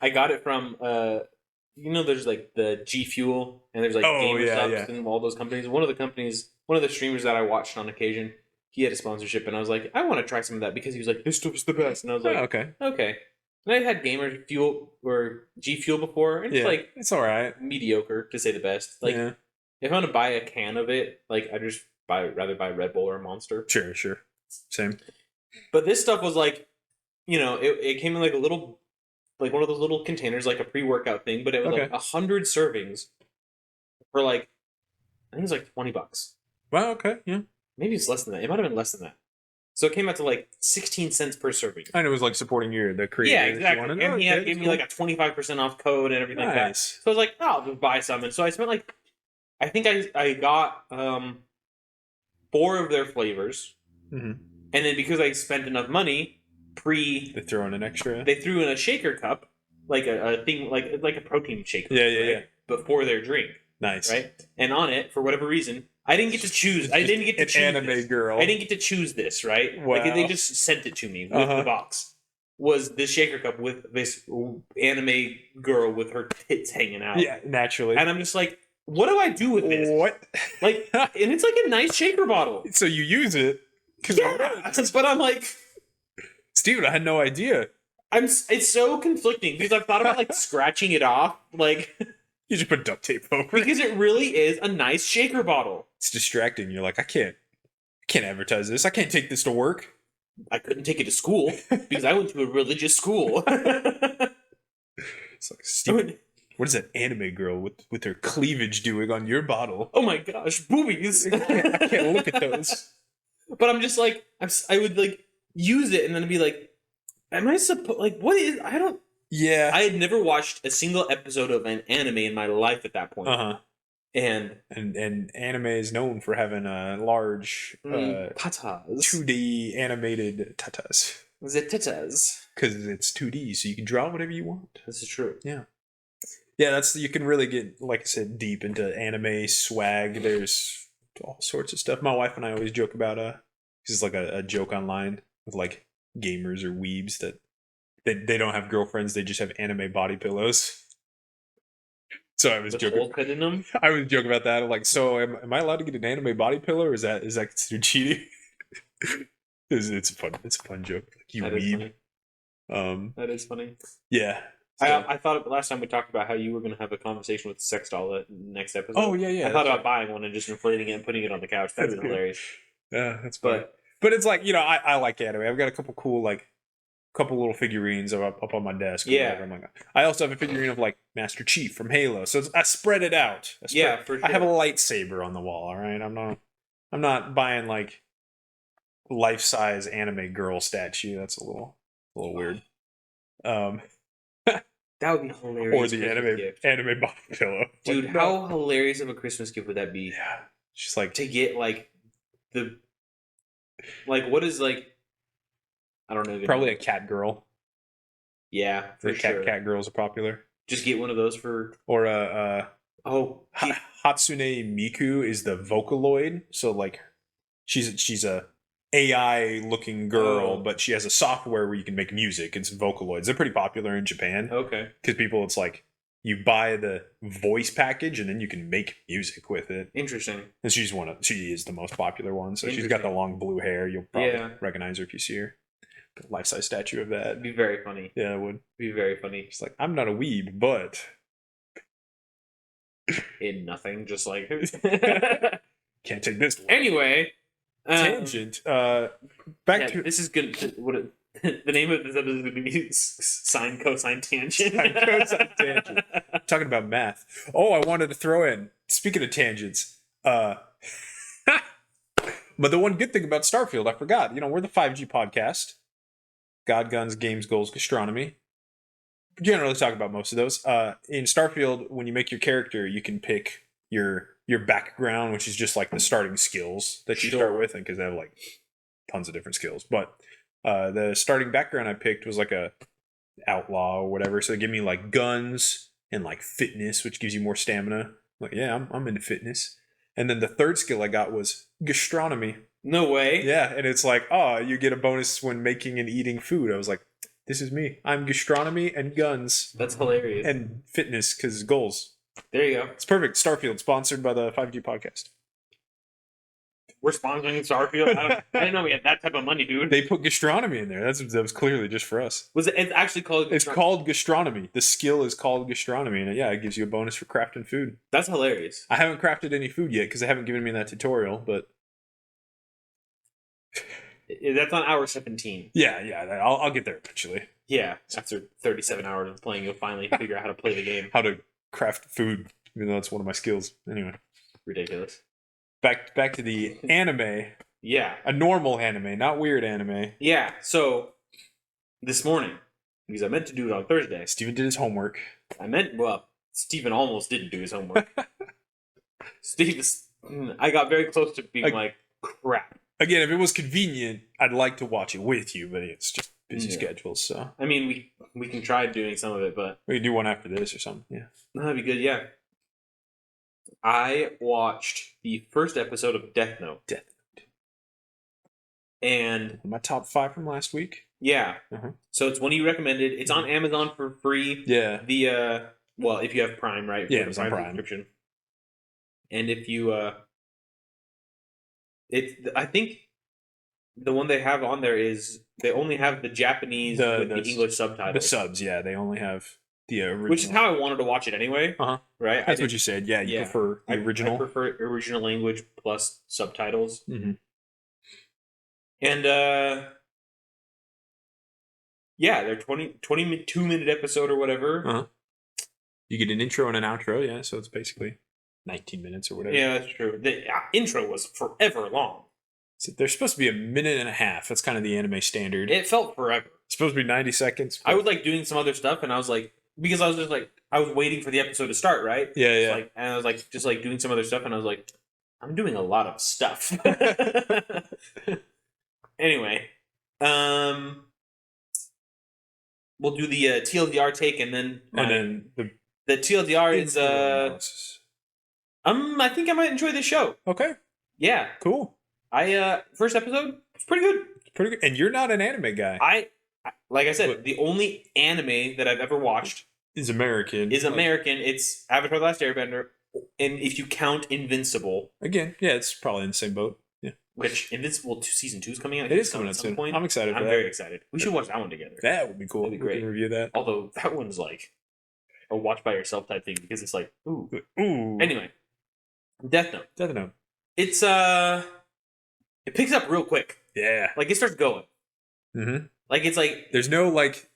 I got it from there's like the G Fuel and there's like GamerStop and all those companies. One of the streamers that I watched on occasion, he had a sponsorship and I was like, I want to try some of that because he was like, this stuff is the best. And I was like, okay. And I had Gamer Fuel or G Fuel before, and it's all right. Mediocre to say the best. Like if I want to buy a can of it, like I just rather buy Red Bull or Monster. Sure. Same. But this stuff was like, it came in like a little, like one of those little containers, like a pre-workout thing, but it was like 100 servings for like, I think it was like $20. Wow. Okay. Yeah. Maybe it's less than that. It might have been less than that. So it came out to like 16 cents per serving. And it was like supporting the creator. Yeah, exactly. And he gave me like a 25% off code and everything like that. So I was like, I'll just buy some. And so I spent like, I think I got 4 of their flavors. Mm-hmm. And then because I spent enough money, they threw in an extra. They threw in a shaker cup, like a thing, like a protein shaker. Yeah. But for their drink. Nice. Right? And on it, for whatever reason, I didn't get to choose. I didn't get to choose anime this. girl. I didn't get to choose this, right? Wow. Like they just sent it to me with the box. Was this shaker cup with this anime girl with her tits hanging out? Yeah, naturally. And I'm just like, what do I do with this? What? Like, and it's like a nice shaker bottle. So you use it? Yeah, but I'm like, Steve, I had no idea. It's so conflicting because I've thought about like scratching it off, like. You just put duct tape over because it really is a nice shaker bottle. It's distracting. You're like, I can't advertise this. I can't take this to work. I couldn't take it to school because I went to a religious school. It's like, Steve, what is that anime girl with her cleavage doing on your bottle? Oh my gosh, boobies! I can't look at those. But I'm just like, I would like use it and then be like, am I supposed like what is? I don't. Yeah. I had never watched a single episode of an anime in my life at that point. And anime is known for having large tatas. 2D animated tatas. The tatas. Because it's 2D, so you can draw whatever you want. This is true. Yeah. Yeah, you can really get, like I said, deep into anime swag. There's all sorts of stuff. My wife and I always joke about this is like a joke online with like gamers or weebs that they don't have girlfriends, they just have anime body pillows. So I was joking. In them? I was joking about that. I'm like, so am I allowed to get an anime body pillow, or is that considered cheating? It's a fun joke. Like, you weeb. That is funny. Yeah. So. I thought last time we talked about how you were going to have a conversation with the sex doll next episode. Oh yeah. I thought about buying one and just inflating it and putting it on the couch. That'd be hilarious. Yeah, that's funny. But it's like, I like anime. I've got a couple cool couple little figurines up on my desk. Yeah. I also have a figurine of like Master Chief from Halo. So I spread it out. For sure. I have a lightsaber on the wall. All right. I'm not buying like life-size anime girl statue. That's a little weird. That would be hilarious. Or the anime body pillow. Dude, how hilarious of a Christmas gift would that be? Yeah. Just like to get like what is like, I don't know. Probably a cat girl. Yeah, for sure. Cat girls are popular. Just get one of those for... Or Hatsune Miku is the Vocaloid. So like, she's a AI looking girl, but she has a software where you can make music. It's Vocaloids. They're pretty popular in Japan. Okay. Because people, it's like you buy the voice package and then you can make music with it. Interesting. And she is the most popular one. So she's got the long blue hair. You'll probably recognize her if you see her. Life-size statue of that. It'd be very funny. Yeah, it would. Be very funny. She's like, I'm not a weeb, but in nothing, just like can't take this. Anyway, tangent. Back to this is good. The name of this episode is going to be Sine Cosine Tangent. Sine Cosine Tangent. Talking about math. Oh, I wanted to throw in. Speaking of tangents, but the one good thing about Starfield, I forgot. We're the 5G podcast. God, Guns, Games, Goals, Gastronomy. We generally talk about most of those. In Starfield, when you make your character, you can pick your background, which is just like the starting skills that you start with, and because they have like tons of different skills. But the starting background I picked was like a outlaw or whatever. So they give me like guns and like fitness, which gives you more stamina. Like, yeah, I'm into fitness. And then the third skill I got was gastronomy. No way. Yeah, and it's like, you get a bonus when making and eating food. I was like, this is me. I'm gastronomy and guns. That's hilarious. And fitness, because goals. There you go. It's perfect. Starfield, sponsored by the 5G podcast. We're sponsoring Starfield? I didn't know we had that type of money, dude. They put gastronomy in there. That was clearly just for us. It's actually called... It's called gastronomy. The skill is called gastronomy. And it gives you a bonus for crafting food. That's hilarious. I haven't crafted any food yet because they haven't given me that tutorial, but... That's on hour 17. Yeah. I'll get there eventually. Yeah, after 37 hours of playing, you'll finally figure out how to play the game. How to craft food, even though it's one of my skills. Anyway. Ridiculous. Back to the anime. Yeah. A normal anime, not weird anime. Yeah, so this morning, because I meant to do it on Thursday. Steven did his homework. Steven almost didn't do his homework. I got very close to being like, crap. Again, if it was convenient, I'd like to watch it with you, but it's just busy schedules, so. I mean, we can try doing some of it, but... We can do one after this or something, yeah. That'd be good, yeah. I watched the first episode of Death Note. And... My top 5 from last week. Yeah. So it's one you recommended. It's on Amazon for free. Yeah. If you have Prime, right? Yeah, it's on Prime. Subscription. And if you... I think the one they have on there is they only have the Japanese with the English subtitles. The subs, yeah, they only have the original. Which is how I wanted to watch it anyway. Right? That's what you said. Yeah, you prefer the original. I prefer original language plus subtitles. Mm-hmm. And they're 22-minute episode or whatever. You get an intro and an outro, yeah, so it's basically 19 minutes or whatever. Yeah, that's true. The intro was forever long. So they're supposed to be a minute and a half. That's kind of the anime standard. It felt forever. It's supposed to be 90 seconds. I was like doing some other stuff, and I was like, because I was just like, I was waiting for the episode to start, right? Yeah. And I was like, just like doing some other stuff, and I was like, I'm doing a lot of stuff. Anyway, we'll do the TLDR take, and then the TLDR is I think I might enjoy this show. Okay. Yeah. Cool. First episode, it's pretty good. Pretty good. And you're not an anime guy. Like I said, the only anime that I've ever watched is American. It's Avatar: The Last Airbender, and if you count Invincible. Again, yeah, it's probably in the same boat. Yeah. Which Invincible season 2 is coming out. It is coming out soon. I'm excited for that. I'm very excited. We should watch that one together. That would be cool. That'd be great. We can review that. Although that one's like a watch by yourself type thing because it's like ooh. Anyway, Death Note. It's it picks up real quick. Yeah. Like it starts going. Mm-hmm. Like it's like there's no like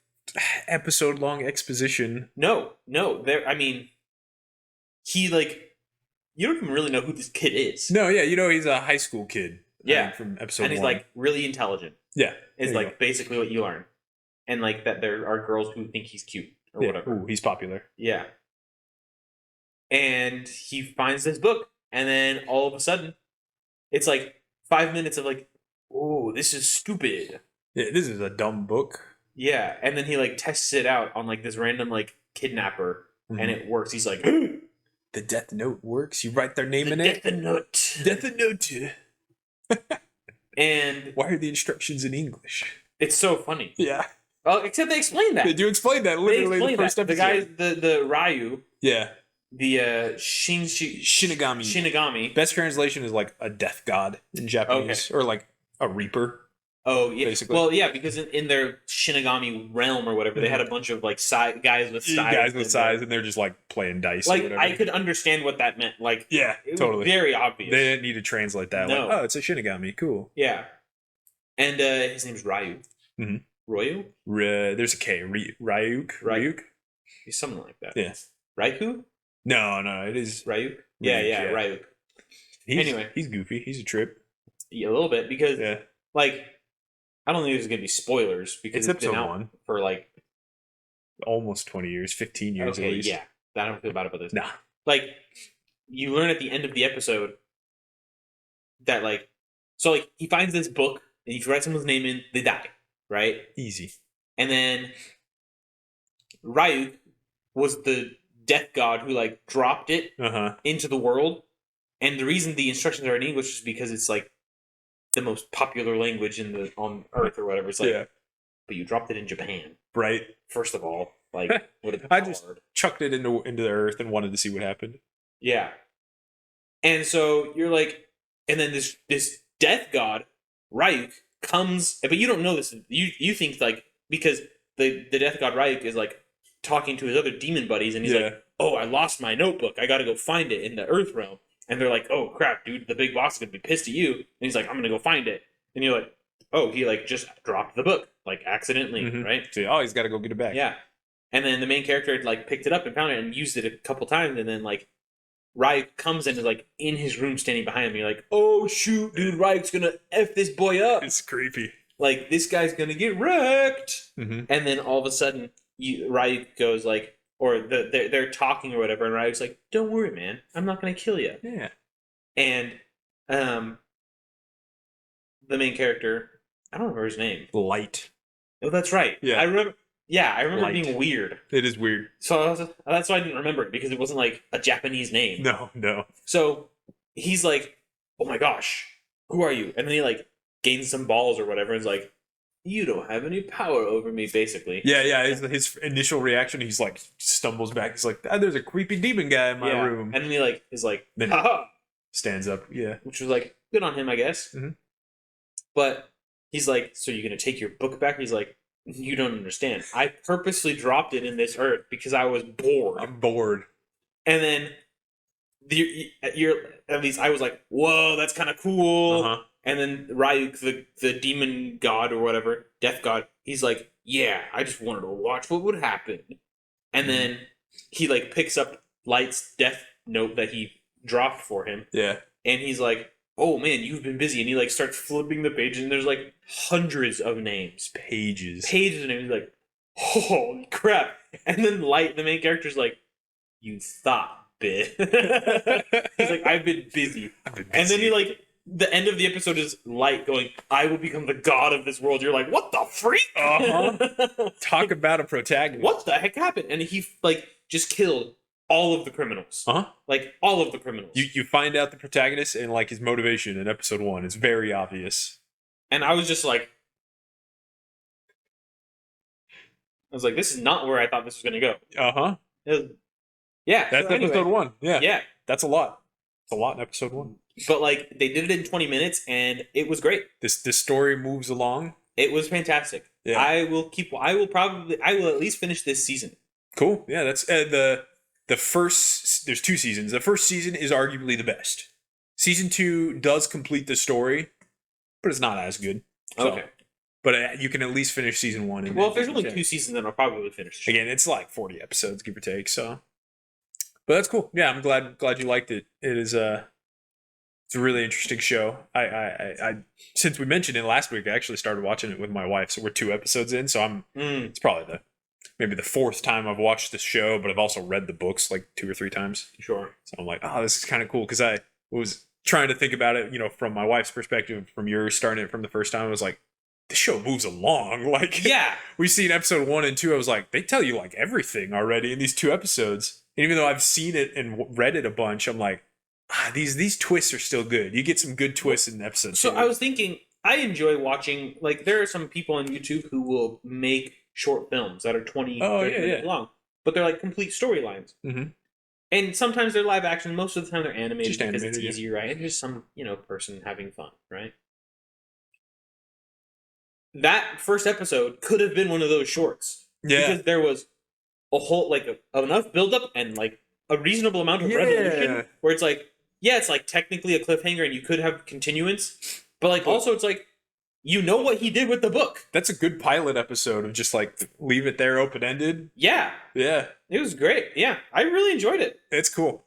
episode long exposition. No. He like you don't even really know who this kid is. No, yeah, he's a high school kid. Yeah, from episode 1. And he's like really intelligent. Yeah, is like basically what you learn, and like that there are girls who think he's cute or whatever. Ooh, he's popular. Yeah, and he finds this book, and then all of a sudden, it's like 5 minutes of like, oh, this is stupid. Yeah, this is a dumb book. Yeah, and then he like tests it out on like this random like kidnapper, and it works. He's like, the Death Note works. You write their name in it. Death Note. And why are the instructions in English? It's so funny. Yeah. Oh, except they explained that. They do explain that literally in the first episode. The guys, the Ryu, yeah, the Shinigami. Shinigami. Best translation is like a death god in Japanese, or like a reaper. Oh yeah, basically. Well, yeah, because in their Shinigami realm or whatever, they had a bunch of like guys with size, and they're just like playing dice. Like or whatever. I could understand what that meant. Like yeah, it totally, was very obvious. They didn't need to translate that. No. Like, oh, it's a Shinigami, cool. Yeah, and his name's Ryu. Mm-hmm. Ryu. There's a K. Ryuk. He's something like that. Yeah. Raikou. No, it is Ryuk. Yeah, Ryuk. Anyway, he's goofy. He's a trip. Yeah, a little bit because like. I don't think there's going to be spoilers because it's been out 1 for like almost 20 years, 15 years at least. Yeah, I don't feel bad about this. Nah. Like, you learn at the end of the episode that like, so like he finds this book and if you write someone's name in, they die, right? Easy. And then Ryuk was the death god who like dropped it into the world, and the reason the instructions are in English is because it's like the most popular language on Earth or whatever. It's like, but you dropped it in Japan, right? First of all, like, what I just chucked it into the Earth and wanted to see what happened. Yeah, and so you're like, and then this death god Ryuk comes, but you don't know this. You think like because the death god Ryuk is like talking to his other demon buddies, and he's like, "Oh, I lost my notebook. I got to go find it in the Earth realm." And they're like, "Oh crap, dude! The big boss is gonna be pissed at you." And he's like, "I'm gonna go find it." And you're like, "Oh, he like just dropped the book, like accidentally, right?" So, he's got to go get it back. Yeah. And then the main character like picked it up and found it and used it a couple times, and then like Ryuk comes in and is like in his room standing behind him. You're like, "Oh shoot, dude! Ryuk's gonna f this boy up." It's creepy. Like this guy's gonna get wrecked. Mm-hmm. And then all of a sudden, Ryuk goes like. Or they're talking or whatever, and Ryuk's like, "Don't worry, man. I'm not going to kill you." Yeah. And the main character, I don't remember his name. Light. Oh, that's right. Yeah. I remember Light. it being weird. It is weird. So that's why I didn't remember it, because it wasn't like a Japanese name. No. So he's like, "Oh my gosh, who are you?" And then he like gains some balls or whatever, and is like, "You don't have any power over me," basically. Yeah. His initial reaction, he's like stumbles back. He's like, "There's a creepy demon guy in my room." And then he like is like, then "Haha!" Stands up. Yeah, which was like good on him, I guess. Mm-hmm. But he's like, "So you're gonna take your book back?" He's like, "You don't understand. I purposely dropped it in this Earth because I was bored. I'm bored." And then you're at least I was like, "Whoa, that's kind of cool." And then Ryuk, the demon god or whatever, death god, he's like, "Yeah, I just wanted to watch what would happen." And then he like picks up Light's death note that he dropped for him. Yeah. And he's like, "Oh man, you've been busy." And he like starts flipping the pages, and there's like hundreds of names. Pages of names. He's like, "Holy crap." And then Light, the main character's like, "You thought, bitch." He's like, "I've been busy." And then he like, the end of the episode is Light going, "I will become the god of this world." You're like, "What the freak?" Talk about a protagonist. What the heck happened? And he like just killed all of the criminals. Like all of the criminals. You find out the protagonist and like his motivation in episode 1 is very obvious. And I was just like, "This is not where I thought this was going to go." Yeah. That's episode 1. Yeah. Yeah. That's a lot. It's a lot in episode 1. But like they did it in 20 minutes and it was great. This story moves along. It was fantastic. Yeah. I will at least finish this season. Cool. Yeah, that's the first. There's 2 seasons. The first season is arguably the best. Season 2 does complete the story, but it's not as good. So, okay. But you can at least finish season 1. Well, if there's only 2 seasons, then I'll probably finish. Again, it's like 40 episodes, give or take. So, but that's cool. Yeah, I'm glad you liked it. It is it's a really interesting show. I since we mentioned it last week, I actually started watching it with my wife. So we're 2 episodes in. So it's probably maybe the 4th time I've watched this show, but I've also read the books like 2 or 3 times. Sure. So I'm like, oh, this is kind of cool, because I was trying to think about it, from my wife's perspective, from yours, starting it from the first time. I was like, this show moves along. Like, yeah, we've seen episode 1 and 2. I was like, they tell you like everything already in these 2 episodes. And even though I've seen it and read it a bunch, I'm like, these twists are still good. You get some good twists in episodes. So I was thinking, I enjoy watching, like, there are some people on YouTube who will make short films that are 20, Oh, 30 yeah, minutes yeah. long, but they're like complete storylines. Mm-hmm. And sometimes they're live action. Most of the time they're animated Just because animated, it's yeah. easier, right? And just some, person having fun, right? That first episode could have been one of those shorts. Yeah. Because there was a whole, enough buildup and, a reasonable amount of resolution where it's like, yeah, it's, technically a cliffhanger and you could have continuance. But, also it's like, what he did with the book. That's a good pilot episode of just, leave it there open-ended. Yeah. Yeah. It was great. Yeah. I really enjoyed it. It's cool.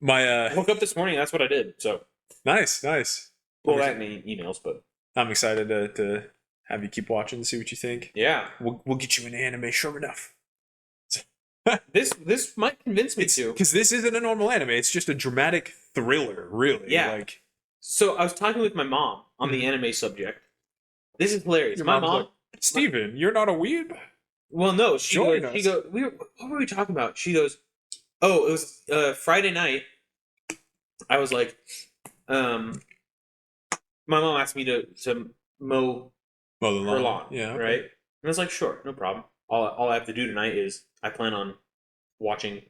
I woke up this morning, that's what I did, so. Nice. Well, that and emails, but. I'm excited to have you keep watching and see what you think. Yeah. We'll get you an anime, sure enough. This might convince me to. Because this isn't a normal anime. It's just a dramatic thriller, really. Yeah. So I was talking with my mom on the anime subject. This is hilarious. My mom... Like, Steven, you're not a weeb? Well, no. What were we talking about? She goes, oh, it was Friday night. I was like, my mom asked me to mow the her lawn. Yeah. Okay. Right? And I was like, sure, no problem. All I have to do tonight is I plan on watching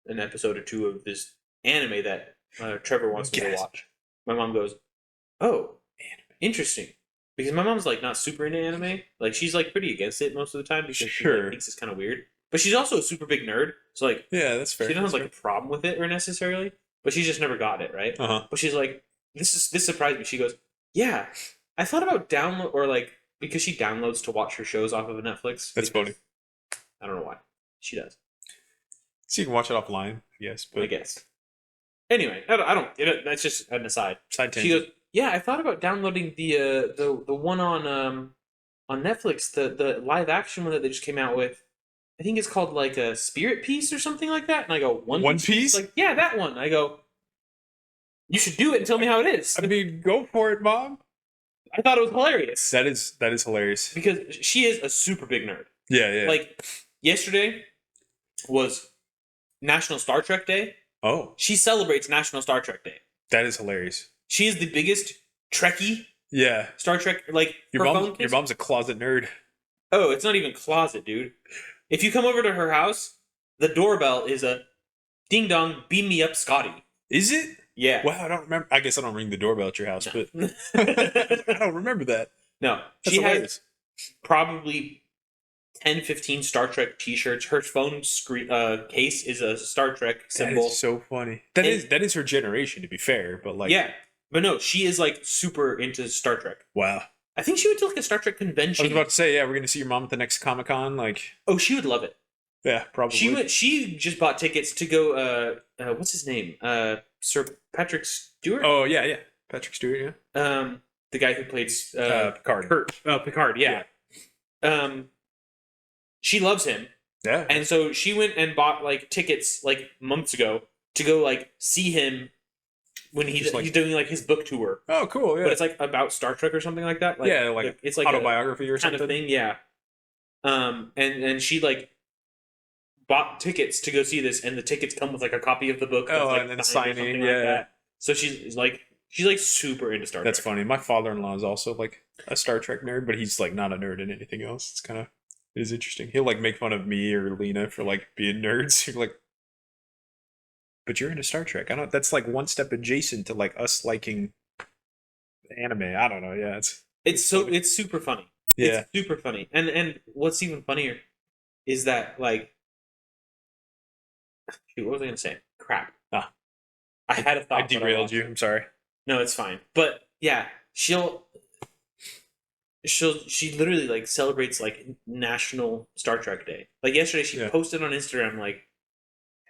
an episode or two of this anime that Trevor wants me to watch. My mom goes, oh, interesting. Because my mom's not super into anime. She's pretty against it most of the time because she thinks it's kind of weird. But she's also a super big nerd. So yeah, that's fair. She doesn't have a problem with it or necessarily, but she's just never got it, right? Uh-huh. But she's like, this surprised me. She goes, yeah, I thought about download or because she downloads to watch her shows off of Netflix. That's funny. I don't know why. She does. So you can watch it offline, yes. But I guess. Anyway, I don't. That's just an aside. Side tangent. She goes, yeah, I thought about downloading the one on Netflix, the live action one that they just came out with. I think it's called a Spirit Piece or something like that. And I go, One Piece? Yeah, that one. I go, you should do it and tell me how it is. I mean, go for it, Mom. I thought it was hilarious. That is hilarious. Because she is a super big nerd. Yeah. Yesterday was National Star Trek Day. Oh. She celebrates National Star Trek Day. That is hilarious. She is the biggest Trekkie. Yeah. Star Trek, your mom's a closet nerd. Oh, it's not even closet, dude. If you come over to her house, the doorbell is a ding dong, beam me up, Scotty. Is it? Yeah. Well, I don't remember. I guess I don't ring the doorbell at your house, but I don't remember that. No. That's hilarious. Has probably 10, 15 Star Trek t-shirts. Her phone case is a Star Trek symbol. That is so funny. That is her generation, to be fair, but yeah. But no, she is super into Star Trek. Wow. I think she went to a Star Trek convention. I was about to say, yeah, we're gonna see your mom at the next Comic-Con. Oh, she would love it. Yeah, probably. She just bought tickets to go. What's his name? Sir Patrick Stewart. Oh yeah, Patrick Stewart. Yeah. The guy who played Picard. Picard. Yeah. She loves him. Yeah. And so she went and bought tickets months ago to go see him when he's doing his book tour. Oh, cool! Yeah, but it's about Star Trek or something like that. It's autobiography or kind something. of thing. Yeah. And she bought tickets to go see this, and the tickets come with a copy of the book. Oh, and then signing. Yeah. Like that. So she's super into Star Trek. That's funny. My father-in-law is also a Star Trek nerd, but he's not a nerd in anything else. It's kind of interesting. He'll make fun of me or Lena for being nerds. You're but you're into Star Trek. I don't. That's one step adjacent to us liking anime. I don't know. Yeah, it's super funny. Yeah, it's super funny. And what's even funnier is that shoot, what was I gonna say? Crap. I had a thought. I derailed you. I'm sorry. No, it's fine. But yeah, she literally celebrates National Star Trek Day. Yesterday she posted on Instagram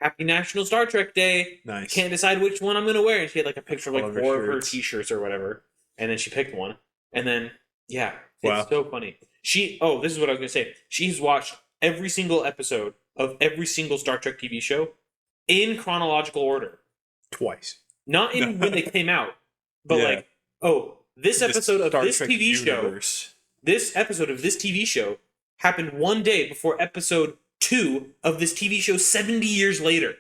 Happy National Star Trek Day. Nice. Can't decide which one I'm gonna wear. And she had a picture of 4 of her t-shirts or whatever. And then she picked one. And then it's so funny. This is what I was gonna say. She's watched every single episode of every single Star Trek TV show in chronological order. Twice. Not in when they came out, but this episode of this TV show. This episode of this TV show happened one day before episode 2 of this TV show 70 years later.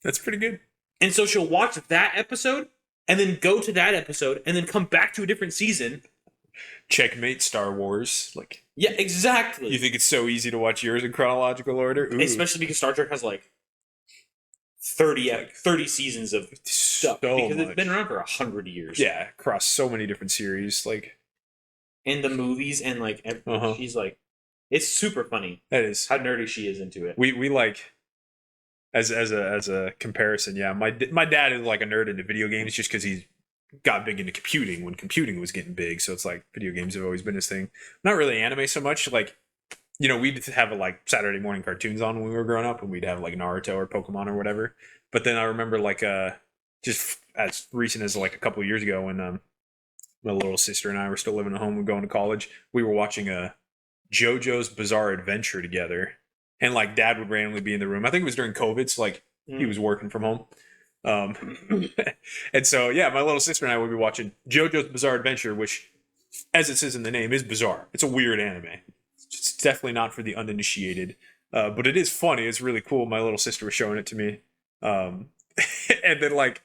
That's pretty good. And so she'll watch that episode and then go to that episode and then come back to a different season Checkmate Star Wars. Like, Yeah, exactly. you think it's so easy to watch yours in chronological order? Ooh. Especially because Star Trek has like 30 seasons of stuff. So because much. it's been around for 100 years. Yeah, across so many different series. Like, And the movies and like she's like, it's super funny. That is how nerdy she is into it. We like as a comparison. Yeah, my dad is like a nerd into video games just because he's got big into computing when computing was getting big. So it's like video games have always been his thing. Not really anime so much. Like, you know, we'd have like Saturday morning cartoons on when we were growing up, and we'd have like Naruto or Pokemon or whatever. But then I remember like just as recent as like a couple of years ago when my little sister and I were still living at home and going to college, we were watching JoJo's Bizarre Adventure together. And like dad would randomly be in the room. I think it was during COVID, so like he was working from home. And so yeah, my little sister and I would be watching JoJo's Bizarre Adventure, which, as it says in the name, is bizarre. It's a weird anime. It's definitely not for the uninitiated, but it is funny. It's really cool. My little sister was showing it to me, and then like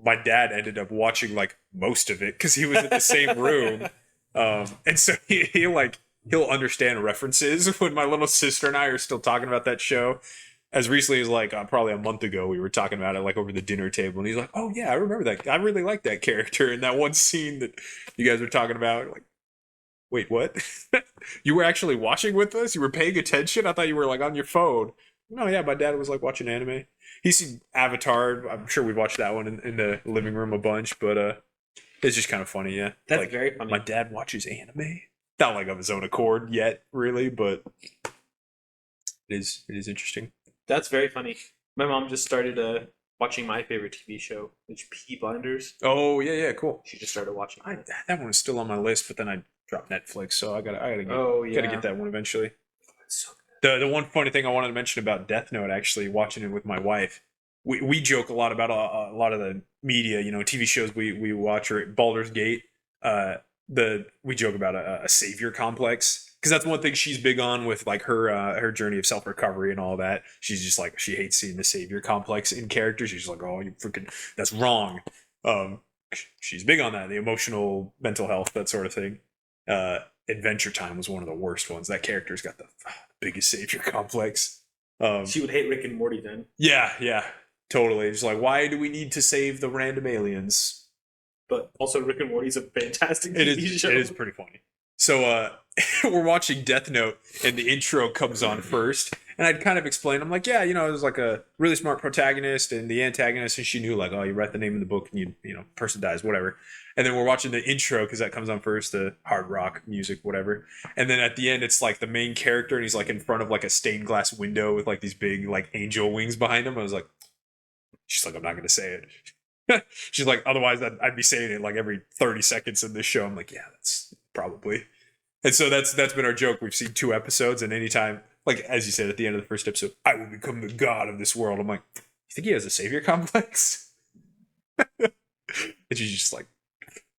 my dad ended up watching like most of it because he was in the same room, and so he'll understand references when my little sister and I are still talking about that show. As recently as like probably a month ago, we were talking about it like over the dinner table, and he's like, "Oh yeah, I remember that. I really like that character in that one scene that you guys were talking about." Like, wait, what? You were actually watching with us? You were paying attention? I thought you were like on your phone. No, yeah, my dad was like watching anime. He's seen Avatar. I'm sure we watched that one in the living room a bunch, but it's just kind of funny, yeah. That's like, very funny. My dad watches anime. Not like of his own accord yet, really, but it is interesting. That's very funny. My mom just started watching my favorite TV show, which Peaky Blinders. Oh yeah, cool. She just started watching. That one was still on my list, but then I dropped Netflix, so I gotta get that one eventually. It's so good. The one funny thing I wanted to mention about Death Note, actually, watching it with my wife, we joke a lot about a lot of the media, you know, TV shows we watch, or Baldur's Gate. We joke about a savior complex, because that's one thing she's big on with like her journey of self-recovery and all that. She's just like, she hates seeing the savior complex in characters. She's like, oh, you freaking, that's wrong. She's big on that, the emotional mental health, that sort of thing. Adventure Time was one of the worst ones. That character's got the biggest savior complex. She would hate Rick and Morty then. Yeah, totally. It's like, why do we need to save the random aliens? But also, Rick and Morty's a fantastic TV show. It is pretty funny. So we're watching Death Note, and the intro comes on first, and I'd kind of explain. I'm like, yeah, you know, it was like a really smart protagonist and the antagonist, and she knew like, oh, you write the name in the book, and you know, person dies, whatever. And then we're watching the intro because that comes on first, the hard rock music, whatever. And then at the end, it's like the main character, and he's like in front of like a stained glass window with like these big like angel wings behind him. I was like, she's like, I'm not gonna say it. She's like, otherwise I'd be saying it like every 30 seconds in this show. I'm like, yeah, that's probably. And so that's been our joke. We've seen 2 episodes, and anytime, like as you said at the end of the first episode, I will become the god of this world. I'm like, you think he has a savior complex? And she's just like,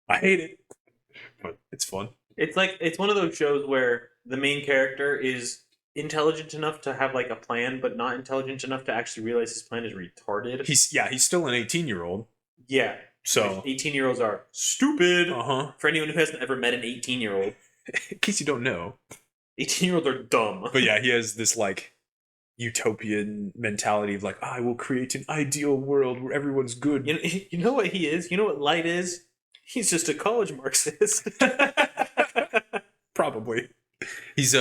I hate it, but it's fun. It's one of those shows where the main character is intelligent enough to have like a plan, but not intelligent enough to actually realize his plan is retarded. He's still an 18-year-old. Yeah. So 18-year-olds are stupid. For anyone who hasn't ever met an 18-year-old. In case you don't know. 18-year-olds are dumb. But yeah, he has this like utopian mentality of like, I will create an ideal world where everyone's good. You know what he is? You know what Light is? He's just a college Marxist. Probably. He's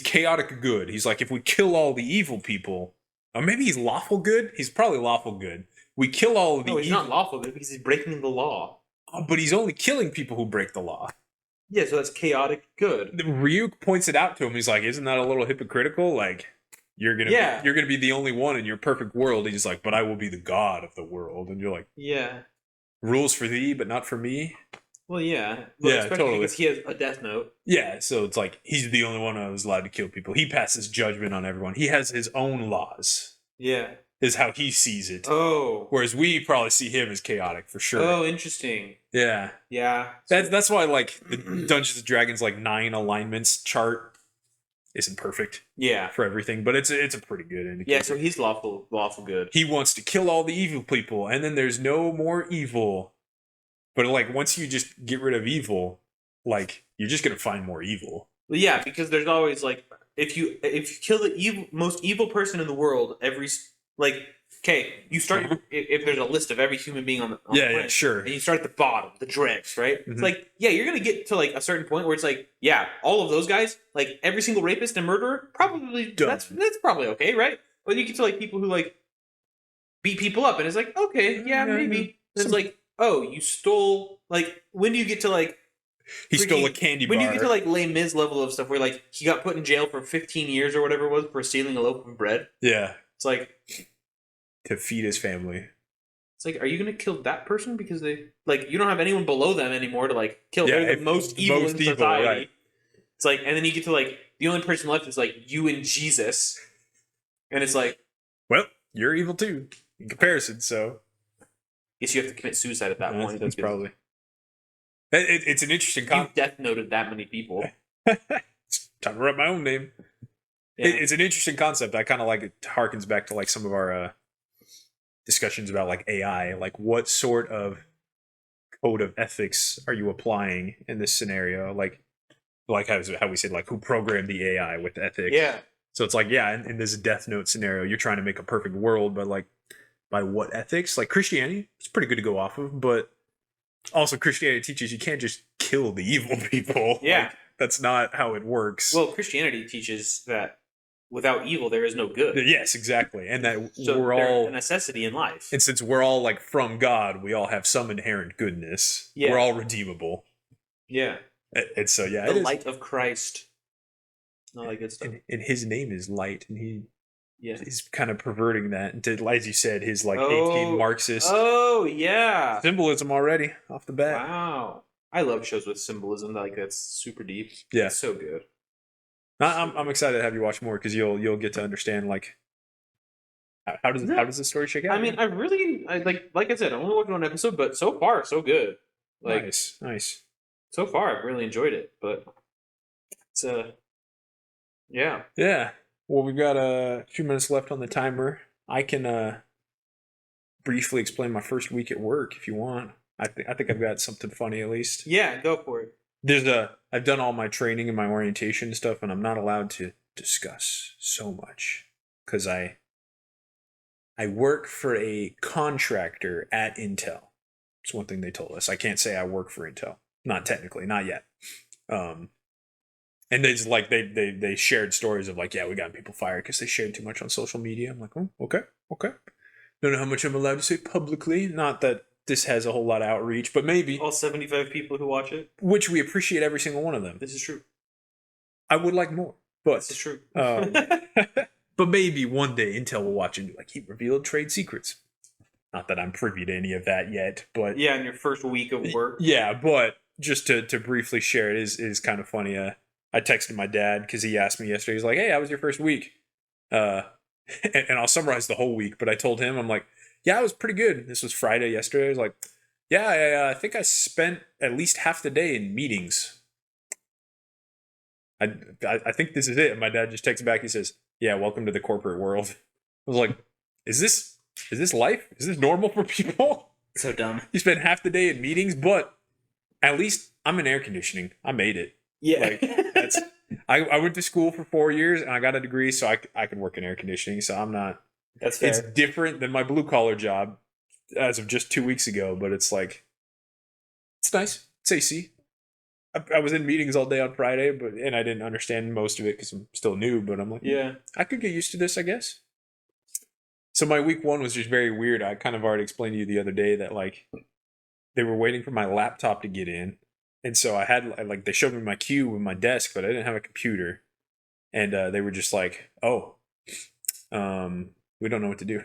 chaotic good. He's like, if we kill all the evil people, or maybe he's lawful good. He's probably lawful good. We kill all of the evil. No, he's not lawful good because he's breaking the law. But he's only killing people who break the law. Yeah, so that's chaotic good. Ryuk points it out to him. He's like, isn't that a little hypocritical? Like, you're gonna be the only one in your perfect world. He's like, but I will be the god of the world. And you're like, yeah, rules for thee, but not for me. Well, yeah. Especially totally. Because he has a death note. Yeah, so it's like, he's the only one who's allowed to kill people. He passes judgment on everyone. He has his own laws. Yeah. Is how he sees it. Oh. Whereas we probably see him as chaotic, for sure. Oh, interesting. Yeah. Yeah. That's why, like, the Dungeons & Dragons, like, 9 alignments chart isn't perfect. Yeah. For everything, but it's a pretty good indicator. Yeah, so he's lawful good. He wants to kill all the evil people, and then there's no more evil. But, like, once you just get rid of evil, like you're just gonna find more evil. Well, yeah, because there's always like if you kill the most evil person in the world, okay, you start if there's a list of every human being on the planet, sure, and you start at the bottom, the dregs, right? Mm-hmm. It's like you're gonna get to like a certain point where it's like all of those guys, like every single rapist and murderer, probably that's probably okay, right? But you get to like people who like beat people up, and it's like okay, maybe. It's like you stole like when do you get to like. He stole a candy bar. When you get to like Les Mis level of stuff where like he got put in jail for 15 years or whatever it was for stealing a loaf of bread. Yeah. It's like to feed his family. It's like, are you gonna kill that person because they like you don't have anyone below them anymore to like kill? They're the most evil in society. Right. It's like, and then you get to like the only person left is like you and Jesus, and it's like, well, you're evil too in comparison. So, I guess you have to commit suicide at that point. That's probably. It's an interesting concept. You death noted that many people. It's time to write my own name. Yeah. It's an interesting concept. I kind of like it harkens back to like some of our discussions about like AI. Like what sort of code of ethics are you applying in this scenario? Like how we said, like who programmed the AI with ethics? Yeah. So it's like, in this Death Note scenario, you're trying to make a perfect world, but like by what ethics? Like Christianity, it's pretty good to go off of, but also Christianity teaches you can't just kill the evil people. Yeah. Like, that's not how it works. Well, Christianity teaches that without evil there is no good. Yes, exactly. And that so we're all a necessity in life. And since we're all like from God, we all have some inherent goodness. Yeah. We're all redeemable. Yeah. And so the light of Christ. All that good stuff. And his name is light, and he's kind of perverting that into, as you said, his like 18 Marxist. Oh yeah. Symbolism already off the bat. Wow. I love shows with symbolism like that's super deep. Yeah. It's so good. I'm excited to have you watch more because you'll get to understand like how does the story shake out? I mean, like I said, I only watched one episode, but so far so good. Like, nice. So far, I've really enjoyed it, but it's yeah. Well, we've got a few minutes left on the timer. I can briefly explain my first week at work if you want. I think I've got something funny at least. Yeah, go for it. I've done all my training and my orientation stuff, and I'm not allowed to discuss so much because I work for a contractor at Intel. It's one thing they told us. I can't say I work for Intel. Not technically, not yet. And they just like they shared stories of like, we got people fired because they shared too much on social media. I'm like, oh, okay. Don't know how much I'm allowed to say publicly. Not that this has a whole lot of outreach, but maybe all 75 people who watch it, which we appreciate every single one of them. This is true. I would like more, but this is true. But maybe one day Intel will watch it and be like, he revealed trade secrets. Not that I'm privy to any of that yet, but in your first week of work. Yeah, but just to briefly share it is kind of funny. I texted my dad because he asked me yesterday. He's like, "Hey, how was your first week?" And I'll summarize the whole week. But I told him, I'm like, "Yeah, it was pretty good." This was Friday yesterday. I was like, "Yeah, I think I spent at least half the day in meetings." I think this is it. And my dad just texts back. He says, "Yeah, welcome to the corporate world." I was like, "Is this life? Is this normal for people?" So dumb. You spend half the day in meetings, but at least I'm in air conditioning. I made it. Yeah. Like I went to school for 4 years and I got a degree, so I can work in air conditioning. So I'm not. That's fair. It's different than my blue collar job as of just 2 weeks ago, but it's like it's nice. It's AC. I was in meetings all day on Friday, and I didn't understand most of it because I'm still new. But I'm like, I could get used to this, I guess. So my week one was just very weird. I kind of already explained to you the other day that like they were waiting for my laptop to get in. And so I had like they showed me my queue with my desk, but I didn't have a computer. And they were just like, "Oh, we don't know what to do."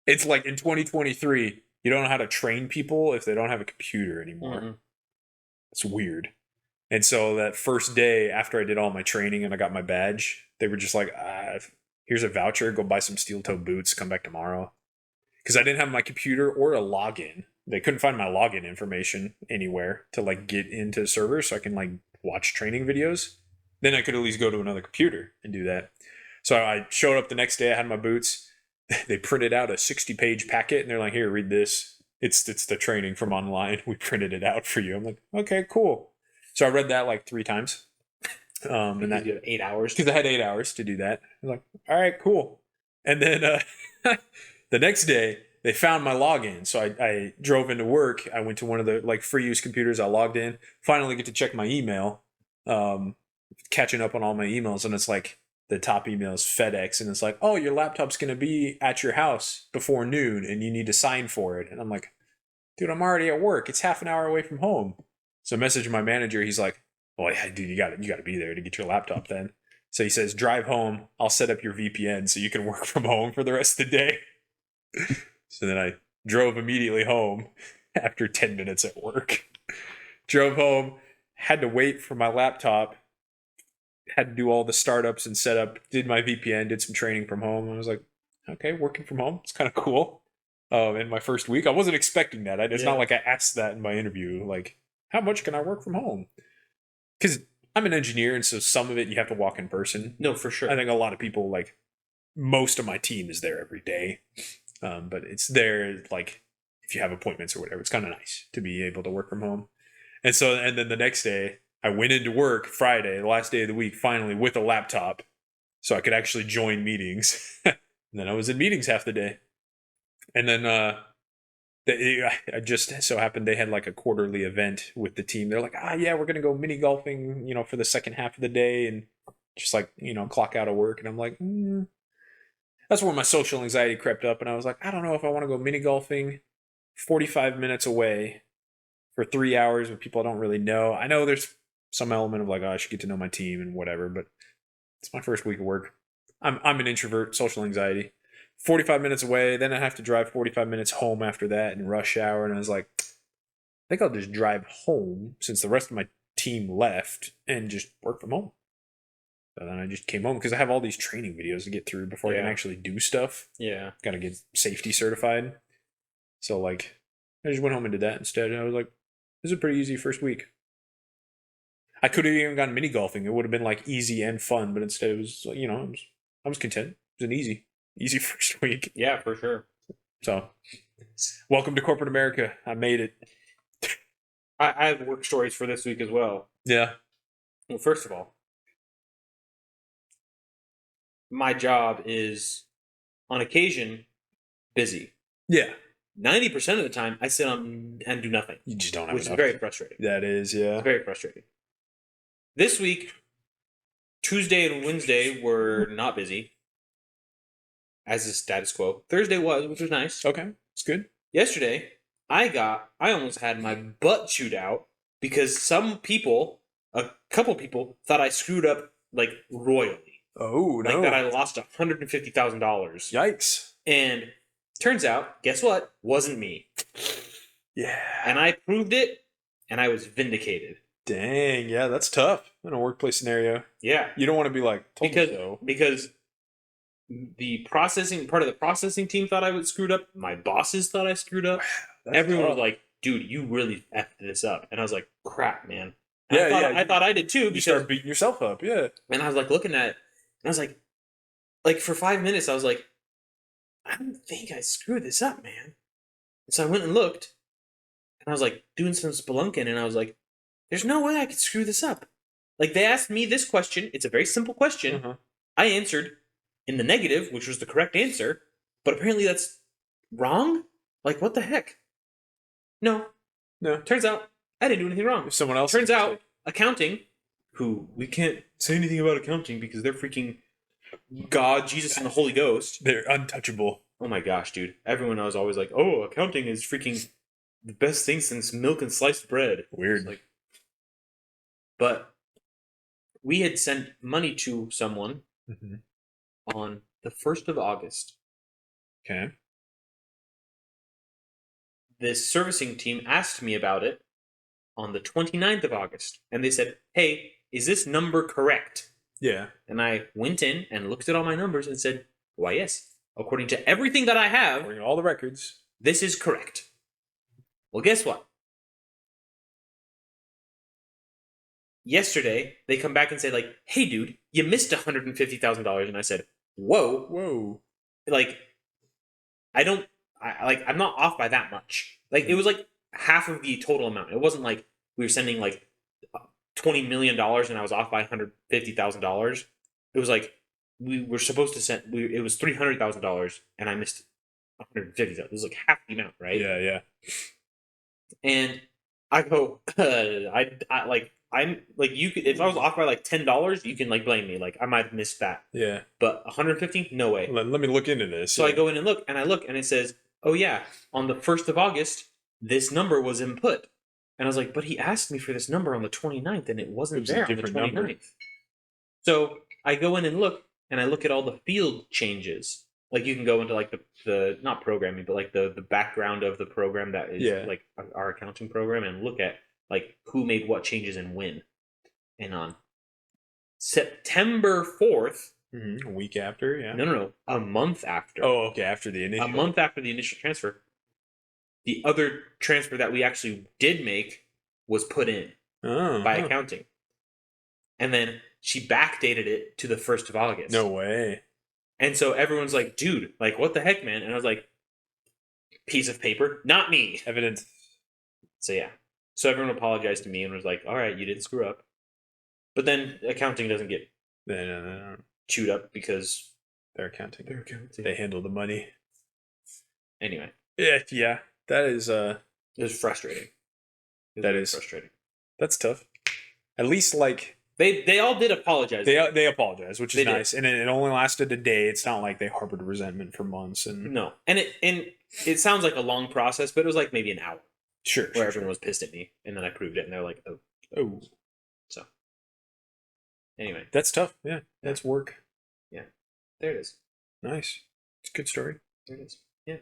It's like in 2023, you don't know how to train people if they don't have a computer anymore. Mm-hmm. It's weird. And so that first day after I did all my training and I got my badge, they were just like, "Here's a voucher. Go buy some steel-toe boots. Come back tomorrow." Because I didn't have my computer or a login. They couldn't find my login information anywhere to like get into the server so I can like watch training videos. Then I could at least go to another computer and do that. So I showed up the next day. I had my boots. They printed out a 60-page packet and they're like, "Here, read this. It's the training from online. We printed it out for you." I'm like, "Okay, cool." So I read that like 3 times. And that you have 8 hours. Because I had 8 hours to do that. I was like, all right, cool. And then the next day, they found my login. So I drove into work. I went to one of the like free use computers. I logged in. Finally get to check my email. Catching up on all my emails. And it's like the top email is FedEx. And it's like, oh, your laptop's going to be at your house before noon. And you need to sign for it. And I'm like, dude, I'm already at work. It's half an hour away from home. So I messaged my manager. He's like, well, yeah, dude, you got to be there to get your laptop then. So he says, drive home. I'll set up your VPN so you can work from home for the rest of the day. So then I drove immediately home after 10 minutes at work. Drove home, had to wait for my laptop, had to do all the startups and setup, did my VPN, did some training from home. I was like, okay, working from home. It's kind of cool. In my first week, I wasn't expecting that. It's not like I asked that in my interview. Like, how much can I work from home? Because I'm an engineer, and so some of it you have to walk in person. No, for sure. I think a lot of people, like, most of my team is there every day. But it's there, like, if you have appointments or whatever, it's kind of nice to be able to work from home. And then the next day, I went into work Friday, the last day of the week, finally with a laptop, so I could actually join meetings. And then I was in meetings half the day. And then I just so happened they had like a quarterly event with the team. They're like, yeah, we're going to go mini golfing, for the second half of the day and just like, clock out of work. And I'm like, That's where my social anxiety crept up. And I was like, I don't know if I want to go mini golfing 45 minutes away for 3 hours with people I don't really know. I know there's some element of like, I should get to know my team and whatever, but it's my first week of work. I'm an introvert, social anxiety. 45 minutes away, then I have to drive 45 minutes home after that in rush hour. And I was like, I think I'll just drive home since the rest of my team left and just work from home. So then I just came home because I have all these training videos to get through before I can actually do stuff. Yeah. Got to get safety certified. So like, I just went home and did that instead. And I was like, this is a pretty easy first week. I could have even gone mini golfing. It would have been like easy and fun, but instead it was, I was content. It was an easy first week. Yeah, for sure. So, welcome to corporate America. I made it. I have work stories for this week as well. Yeah. Well, first of all, my job is, on occasion, busy. Yeah. 90% of the time, I sit on and do nothing. You just don't have which enough. is very frustrating. That is, yeah. It's very frustrating. This week, Tuesday and Wednesday were not busy, as is status quo. Thursday was, which was nice. Okay, it's good. Yesterday, I almost had my butt chewed out because a couple people, thought I screwed up, like, royally. Oh, no. Like, that I lost $150,000. Yikes. And turns out, guess what? Wasn't me. Yeah. And I proved it, and I was vindicated. Dang, yeah, that's tough in a workplace scenario. Yeah. You don't want to be like, told me so. Because part of the processing team thought I was screwed up. My bosses thought I screwed up. Everyone was like, dude, you really effed this up. And I was like, crap, man. I thought I did too. You start beating yourself up, yeah. And I was like looking at it, and I was like for 5 minutes, I was like, I don't think I screwed this up, man. And so I went and looked, and I was like doing some spelunking, and I was like, there's no way I could screw this up. Like, they asked me this question. It's a very simple question. Uh-huh. I answered in the negative, which was the correct answer, but apparently that's wrong? Like, what the heck? No. Turns out, I didn't do anything wrong. If someone else Turns out, accounting, who we can't say anything about accounting because they're freaking God, Jesus, and the Holy Ghost. They're untouchable. Oh my gosh, dude. Everyone was always like, oh, accounting is freaking the best thing since milk and sliced bread. Weird. But we had sent money to someone on the 1st of August. Okay. This servicing team asked me about it on the 29th of August. And they said, hey, is this number correct? Yeah. And I went in and looked at all my numbers and said, why, yes. According to everything that I have, according to all the records, this is correct. Well, guess what? Yesterday, they come back and say, like, hey, dude, you missed $150,000. And I said, whoa. Like, I'm not off by that much. Like, it was like half of the total amount. It wasn't like we were sending like $20 million and I was off by $150,000. It was like we were supposed to send. It was $300,000 and I missed 150,000. It was like half the amount, right? Yeah, yeah. And I go, I'm like you could if I was off by like $10, you can like blame me. Like I might have missed that. Yeah. But 150, no way. Let me look into this. So I go in and look, and it says, oh yeah, on the 1st of August, this number was input. And I was like, but he asked me for this number on the 29th, and it wasn't there on the 29th. Number. So I go in and I look at all the field changes. Like you can go into like the not programming, but like the background of the program that is like our accounting program, and look at like who made what changes and when. And on September 4th, a week after, yeah. No, a month after. Oh, okay, after the initial. A month after the initial transfer, the other transfer that we actually did make was put in by accounting, and then she backdated it to the 1st of August. No way. And so everyone's like, dude, like, what the heck, man? And I was like, piece of paper, not me. Evidence. So, yeah. So everyone apologized to me and was like, all right, you didn't screw up. But then accounting doesn't get chewed up because they're accounting. They handle the money. Anyway. Yeah. That is... It was frustrating. That is frustrating. That's tough. At least, like... They all did apologize. They apologized, which is nice, and it only lasted a day. It's not like they harbored resentment for months. And no, and it sounds like a long process, but it was like maybe an hour. Sure, where everyone was pissed at me, and then I proved it, and they're like, oh. So anyway, that's tough. Yeah, that's work. Yeah, there it is. Nice. It's a good story. There it is. Yeah,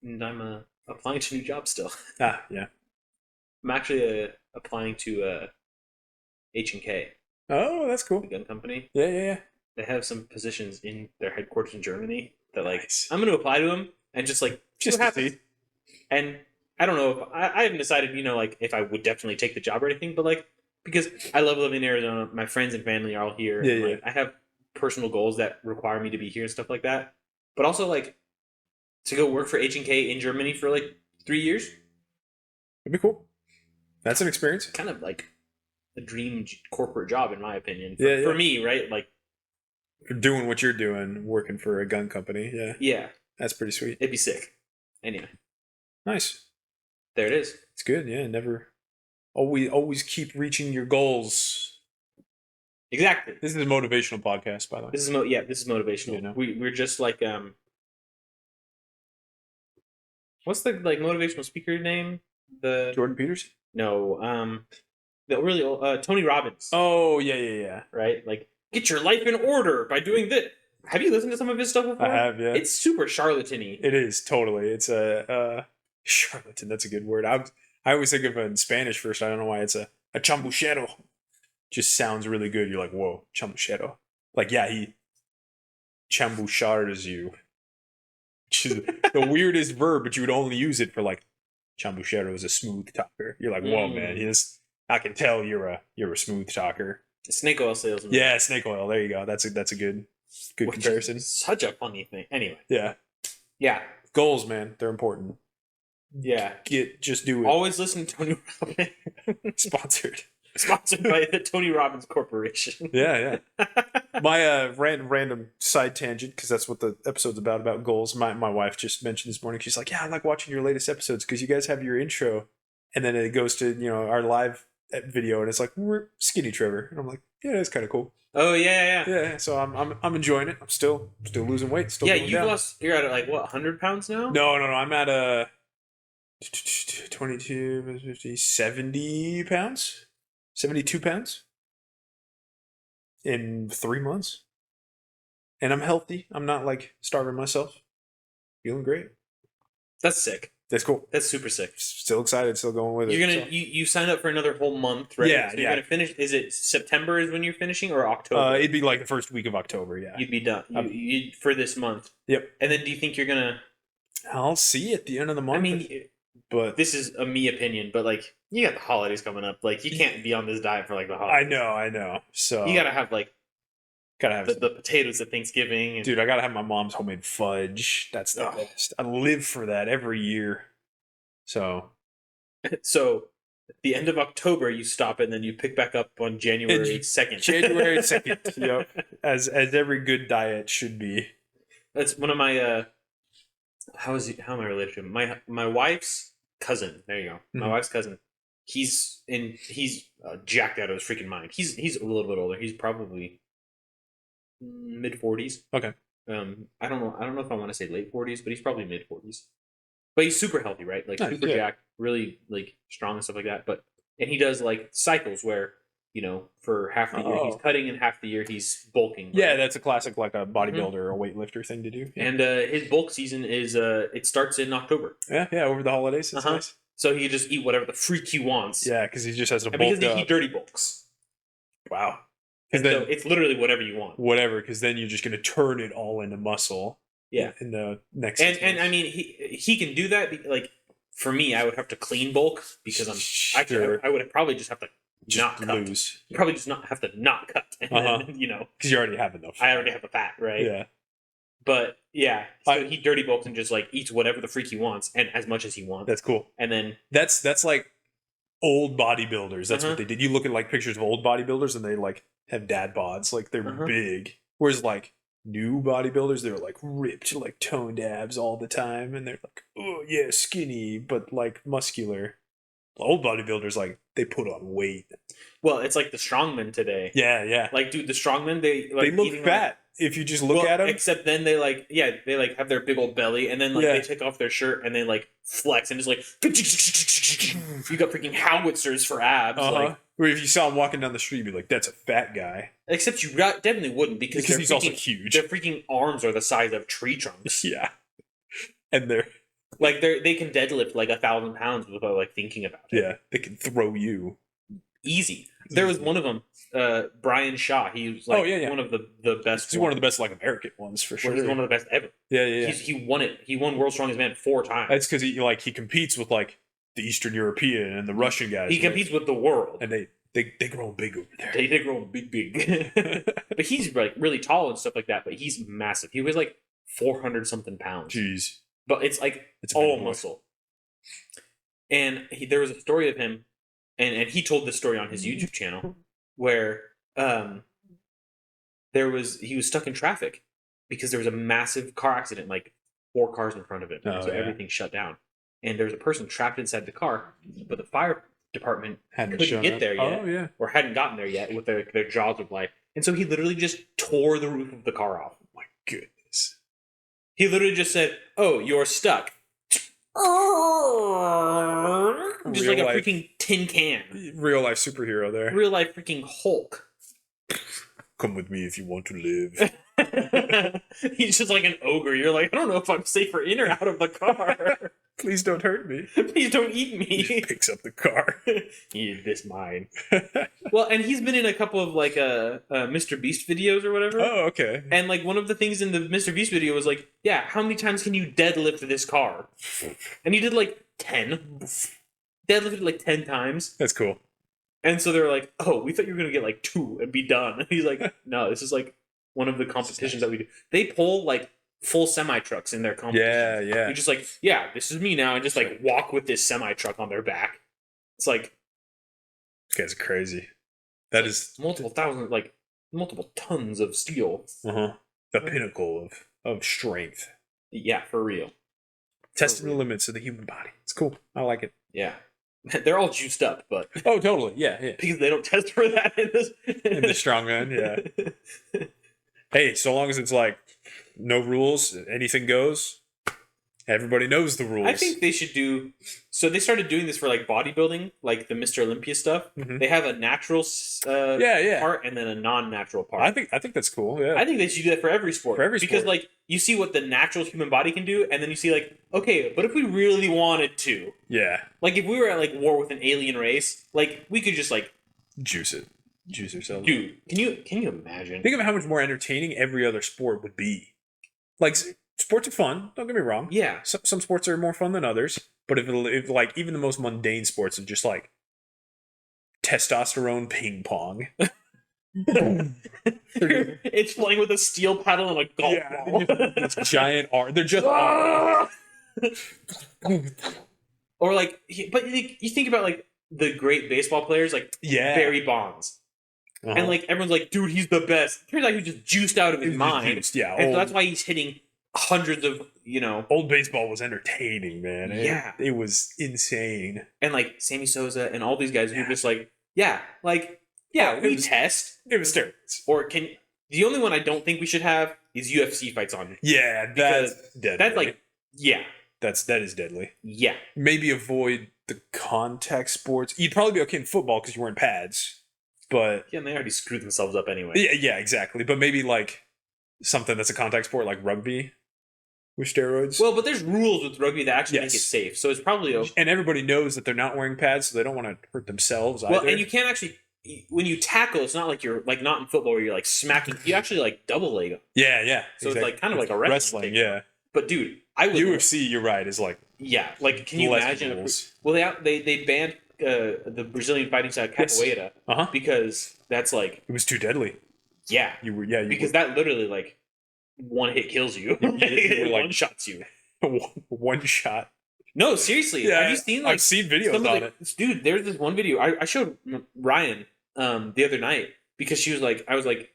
and I'm applying to new jobs still. Yeah. I'm actually applying to H&K. Oh, that's cool. The gun company. Yeah. They have some positions in their headquarters in Germany that, like, I'm going to apply to them and just see. And I don't know if I haven't decided, like, if I would definitely take the job or anything, but, like, because I love living in Arizona. My friends and family are all here. Yeah, and, like, I have personal goals that require me to be here and stuff like that. But also, like, to go work for H&K in Germany for, like, 3 years. It'd be cool. That's an experience. Kind of, like, a dream corporate job, in my opinion. For me, right? Like, for doing what you're doing, working for a gun company. Yeah. That's pretty sweet. It'd be sick. Anyway. Nice. There it is. It's good. Yeah. Never. Always keep reaching your goals. Exactly. This is a motivational podcast, by the way. This is motivational. We're just like what's the like motivational speaker name? The Jordan Peterson? No, the really Tony Robbins. Oh, yeah. Right? Like, get your life in order by doing this. Have you listened to some of his stuff before? I have, yeah. It's super charlatan-y. It is, totally. It's a charlatan, that's a good word. I always think of it in Spanish first. I don't know why. It's a chambuchero. Just sounds really good. You're like, whoa, chambuchero. Like, yeah, he chambuchars you. Which is the weirdest verb, but you would only use it for, like, chambuchero is a smooth talker. You're like, whoa, man. I can tell you're a smooth talker. Snake oil salesman. Yeah, snake oil. There you go. That's a good comparison. Such a funny thing. Anyway. Yeah. Goals, man. They're important. Yeah. Just do it. Always listen to Tony Robbins. Sponsored by the Tony Robbins Corporation. Yeah. My random side tangent, because that's what the episode's about goals. My wife just mentioned this morning. She's like, yeah, I like watching your latest episodes because you guys have your intro. And then it goes to, our live video, and it's like, we're Skinny Trevor. And I'm like, yeah, that's kind of cool. Oh, yeah. Yeah, so I'm enjoying it. I'm still losing weight. Still going down. You're at, like, what, 100 pounds now? No. I'm at 22, 50, 70 pounds? 72 pounds? In 3 months. And I'm healthy. I'm not, like, starving myself. Feeling great. That's sick. That's cool. That's super sick. Still excited. Still going with it. You're gonna you signed up for another whole month, right? Yeah. So you're gonna finish. Is it September is when you're finishing, or October? It'd be like the first week of October. Yeah. You'd be done you for this month. Yep. And then do you think you're gonna? I'll see at the end of the month. I mean, but this is a me opinion, but like you got the holidays coming up. Like you can't be on this diet for like the holidays. I know. So you gotta have like. Gotta have the potatoes at Thanksgiving. And... Dude, I gotta have my mom's homemade fudge. That's the best. I live for that every year. So the end of October you stop it, and then you pick back up on January 2nd. January 2nd. Yep. As every good diet should be. That's one of my how am I related to him? My wife's cousin. There you go. My wife's cousin. He's jacked out of his freaking mind. He's a little bit older. He's probably mid-40s. Okay. I don't know if I want to say late 40s, but he's probably mid-40s. But he's super healthy, right? Like super jacked, really like strong and stuff like that. And he does like cycles where, for half the year he's cutting and half the year he's bulking. Right? Yeah, that's a classic like a bodybuilder or a weightlifter thing to do. Yeah. And his bulk season is it starts in October. Yeah, over the holidays. That's nice. So he can just eat whatever the freak he wants. Yeah, because he just has to bulk because he dirty bulks. Wow. And so it's literally whatever you want. Whatever, because then you're just going to turn it all into muscle. Yeah. In the next. And I mean, he can do that. Like for me, I would have to clean bulk because I would probably just have to not cut. Lose. Probably just not have to not cut. And then, because you already have enough. I already have the fat, right? Yeah. But yeah, so he dirty bulks and just like eats whatever the freak he wants and as much as he wants. That's cool. And then that's like old bodybuilders. That's what they did. You look at like pictures of old bodybuilders and they like have dad bods, like they're big. Whereas like new bodybuilders, they're like ripped, like toned abs all the time, and they're like, oh yeah, skinny but like muscular. Old bodybuilders, like they put on weight. Well, it's like the strongmen today. Yeah. Like, dude, the strongmen they look fat. If you just look at them. Except then they have their big old belly, and then they take off their shirt and they like flex and just like you got freaking howitzers for abs. Or if you saw him walking down the street, you'd be like, "That's a fat guy." Except you definitely wouldn't because he's also huge. Their freaking arms are the size of tree trunks. Yeah, and they're like they can deadlift like 1,000 pounds without like thinking about it. Yeah, they can throw you easy. There was one of them, Brian Shaw. He was like one of the best. He's one of the best like American ones for sure. He's one of the best ever. Yeah. He won it. He won World's Strongest Man 4 times. That's because he competes with like the Eastern European and the Russian guys. He competes with the world, and they grow big over there. They grow big. But he's like really tall and stuff like that. But he's massive. He weighs like 400 something pounds. Jeez. But it's all muscle. And there was a story of him. And he told this story on his YouTube channel where he was stuck in traffic because there was a massive car accident, like 4 cars in front of him. Everything shut down. And there was a person trapped inside the car, but the fire department couldn't get there yet. Or hadn't gotten there yet with their jaws of life. And so he literally just tore the roof of the car off. Oh my goodness. He literally just said, "Oh, you're stuck." Just like a freaking tin can. Real life superhero there. Real life freaking Hulk. Come with me if you want to live. He's just like an ogre. You're like, I don't know if I'm safer in or out of the car. Please don't hurt me. Please don't eat me. He just picks up the car. Eat this mine. Well, and he's been in a couple of like Mr. Beast videos or whatever. Oh, okay. And like one of the things in the Mr. Beast video was like, yeah, how many times can you deadlift this car? And he did like 10. Deadlifted like 10 times. That's cool. And so they're like, oh, we thought you were going to get like 2 and be done. And he's like, no, this is like one of the competitions that we do. They pull like full semi-trucks in their competition. Yeah. You're just like, yeah, this is me now. And just like walk with this semi-truck on their back. It's like. This guy's crazy. That is. Multiple tons of steel. The pinnacle of strength. Yeah, for real. Testing the limits of the human body. It's cool. I like it. Yeah. They're all juiced up, but oh, totally, yeah. Because they don't test for that in the strongman, yeah. Hey, so long as it's like no rules, anything goes. Everybody knows the rules. I think they should do. So they started doing this for like bodybuilding, like the Mr. Olympia stuff. Mm-hmm. They have a natural part and then a non-natural part. I think that's cool. Yeah, I think they should do that for every sport. Because like you see what the natural human body can do, and then you see like, okay, but if we really wanted to, like if we were at like war with an alien race, like we could just like juice ourselves. Dude, can you imagine? Think of how much more entertaining every other sport would be. Like. Sports are fun. Don't get me wrong. Yeah. Some sports are more fun than others. But if like even the most mundane sports are just like testosterone ping pong. It's playing with a steel paddle and a golf ball. It's giant arm. They're just or like, but you think about like the great baseball players like Barry Bonds. And like everyone's like, dude, he's the best. Turns out he was just juiced out of his mind. Juiced, yeah. And so that's why he's hitting hundreds of, Old baseball was entertaining, man. Yeah. It was insane. And like Sammy Sosa and all these guys who are just like, we test. It was steroids. Or the only one I don't think we should have is UFC fights on. Yeah, that's deadly. That's like, that is deadly. Yeah. Maybe avoid the contact sports. You'd probably be okay in football because you're wearing pads. But yeah, and they already screwed themselves up anyway. Yeah, exactly. But maybe like something that's a contact sport like rugby with steroids. Well, but there's rules with rugby that actually make it safe, so it's probably okay. And everybody knows that they're not wearing pads, so they don't want to hurt themselves either. Well, and you can't actually, when you tackle, it's not like you're like not in football where you're like smacking. You actually like double leg them. Yeah. So exactly. It's like kind of like a wrestling. Yeah. But dude, I would UFC. You're right. Is like like can you imagine? They banned the Brazilian fighting style capoeira because that's like it was too deadly. Yeah, because that literally like one hit kills you. You like, one shots you. One shot. No, seriously. Yeah, have you seen like I've seen videos on it. Dude, there's this one video I showed Ryan the other night because she was like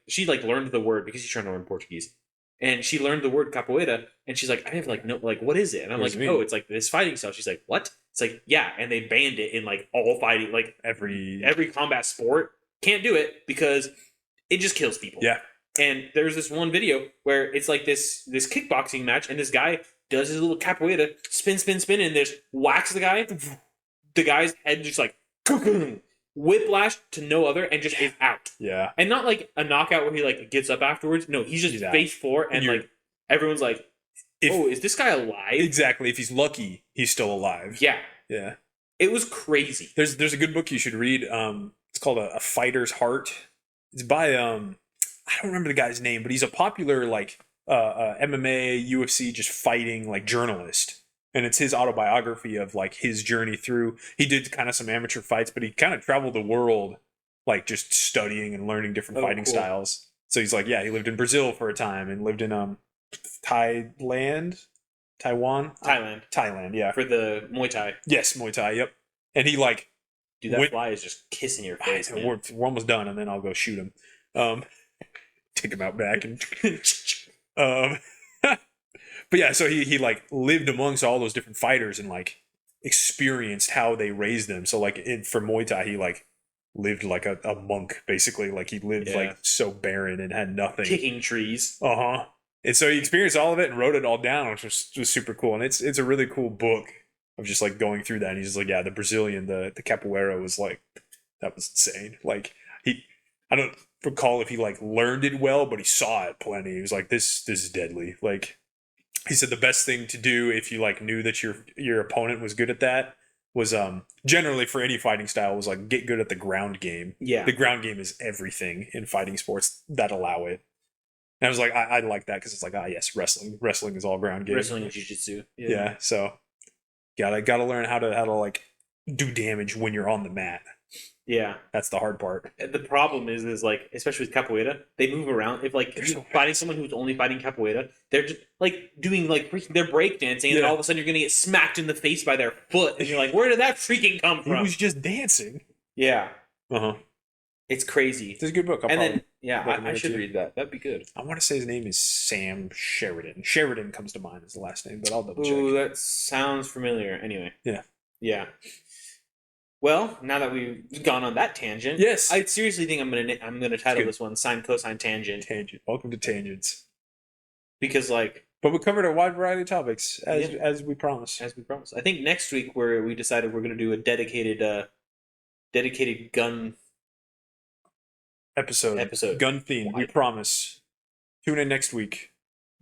she like learned the word because she's trying to learn Portuguese. And she learned the word capoeira and she's like, I have like no like what is it? And I'm like, oh, it's like this fighting style. She's like, what? It's like, yeah, and they banned it in like all fighting, like every combat sport. Can't do it because it just kills people. Yeah. And there's this one video where it's like this kickboxing match, and this guy does his little capoeira, spin, and there's whacks the guy. The guy's head just like whiplash to no other, and just is out. Yeah. And not like a knockout where he like gets up afterwards. No, he's just face forward, and like everyone's like, is this guy alive? Exactly. If he's lucky, he's still alive. Yeah. Yeah. It was crazy. There's a good book you should read. It's called A Fighter's Heart. It's by I don't remember the guy's name, but he's a popular like MMA, UFC, just fighting like journalist. And it's his autobiography of like his journey through. He did kind of some amateur fights, but he kind of traveled the world, like just studying and learning different fighting styles. So he's like, he lived in Brazil for a time and lived in Taiwan, yeah, for the Muay Thai. Yes, Muay Thai. Yep. And he like, dude, that fly is just kissing your face. We're almost done, and then I'll go shoot him. Take him out back and but yeah, so he like lived amongst all those different fighters and like experienced how they raised them. So like for Muay Thai, he like lived like a monk basically. Like he lived like so barren and had nothing, kicking trees. And so he experienced all of it and wrote it all down, which was super cool. And it's a really cool book of just like going through that. And he's just like, the Brazilian, the capoeira was like, that was insane. Like I don't recall if he like learned it well, but he saw it plenty. He was like, this is deadly. Like he said the best thing to do if you like knew that your opponent was good at that was generally for any fighting style was like get good at the ground game. Yeah. The ground game is everything in fighting sports that allow it. And I was like, I like that because it's like, yes, wrestling. Wrestling is all ground game. Wrestling and jiu-jitsu. Yeah. So gotta learn how to like do damage when you're on the mat. Yeah, that's the hard part. The problem is like, especially with capoeira, they move around. If like you're fighting someone who's only fighting capoeira, they're just like doing like they're breakdancing, and then all of a sudden you're gonna get smacked in the face by their foot, and you're like, where did that freaking come from? He was just dancing. Yeah. It's crazy. It's a good book. I should read that. That'd be good. I want to say his name is Sam Sheridan. Sheridan comes to mind as the last name, but I'll double check. Ooh, that sounds familiar. Anyway. Yeah. Well, now that we've gone on that tangent, yes, I seriously think I'm gonna title this one "Sine Cosine Tangent." Tangent. Welcome to Tangents. Because but we covered a wide variety of topics as we promised. As we promised. I think next week we decided we're gonna do a dedicated gun episode. Gun theme. We promise. Tune in next week.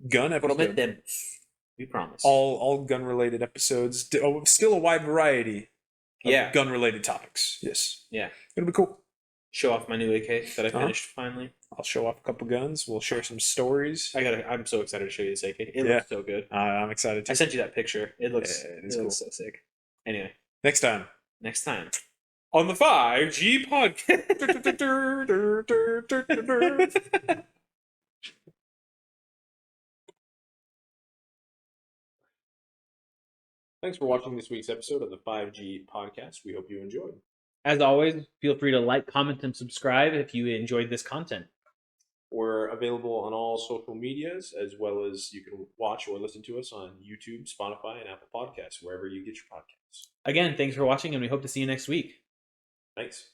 Gun episode. We promise. All gun related episodes. Still a wide variety. Gun related topics. Yes. Yeah. It'll be cool. Show off my new AK that I finished finally. I'll show off a couple guns. We'll share some stories. I'm so excited to show you this AK. It looks so good. I'm excited too. I sent you that picture. It looks cool. So sick. Anyway. Next time. On the 5G podcast. Thanks for watching this week's episode of the 5G podcast. We hope you enjoyed. As always, feel free to like, comment, and subscribe if you enjoyed this content. We're available on all social medias, as well as you can watch or listen to us on YouTube, Spotify, and Apple Podcasts, wherever you get your podcasts. Again, thanks for watching, and we hope to see you next week. Thanks.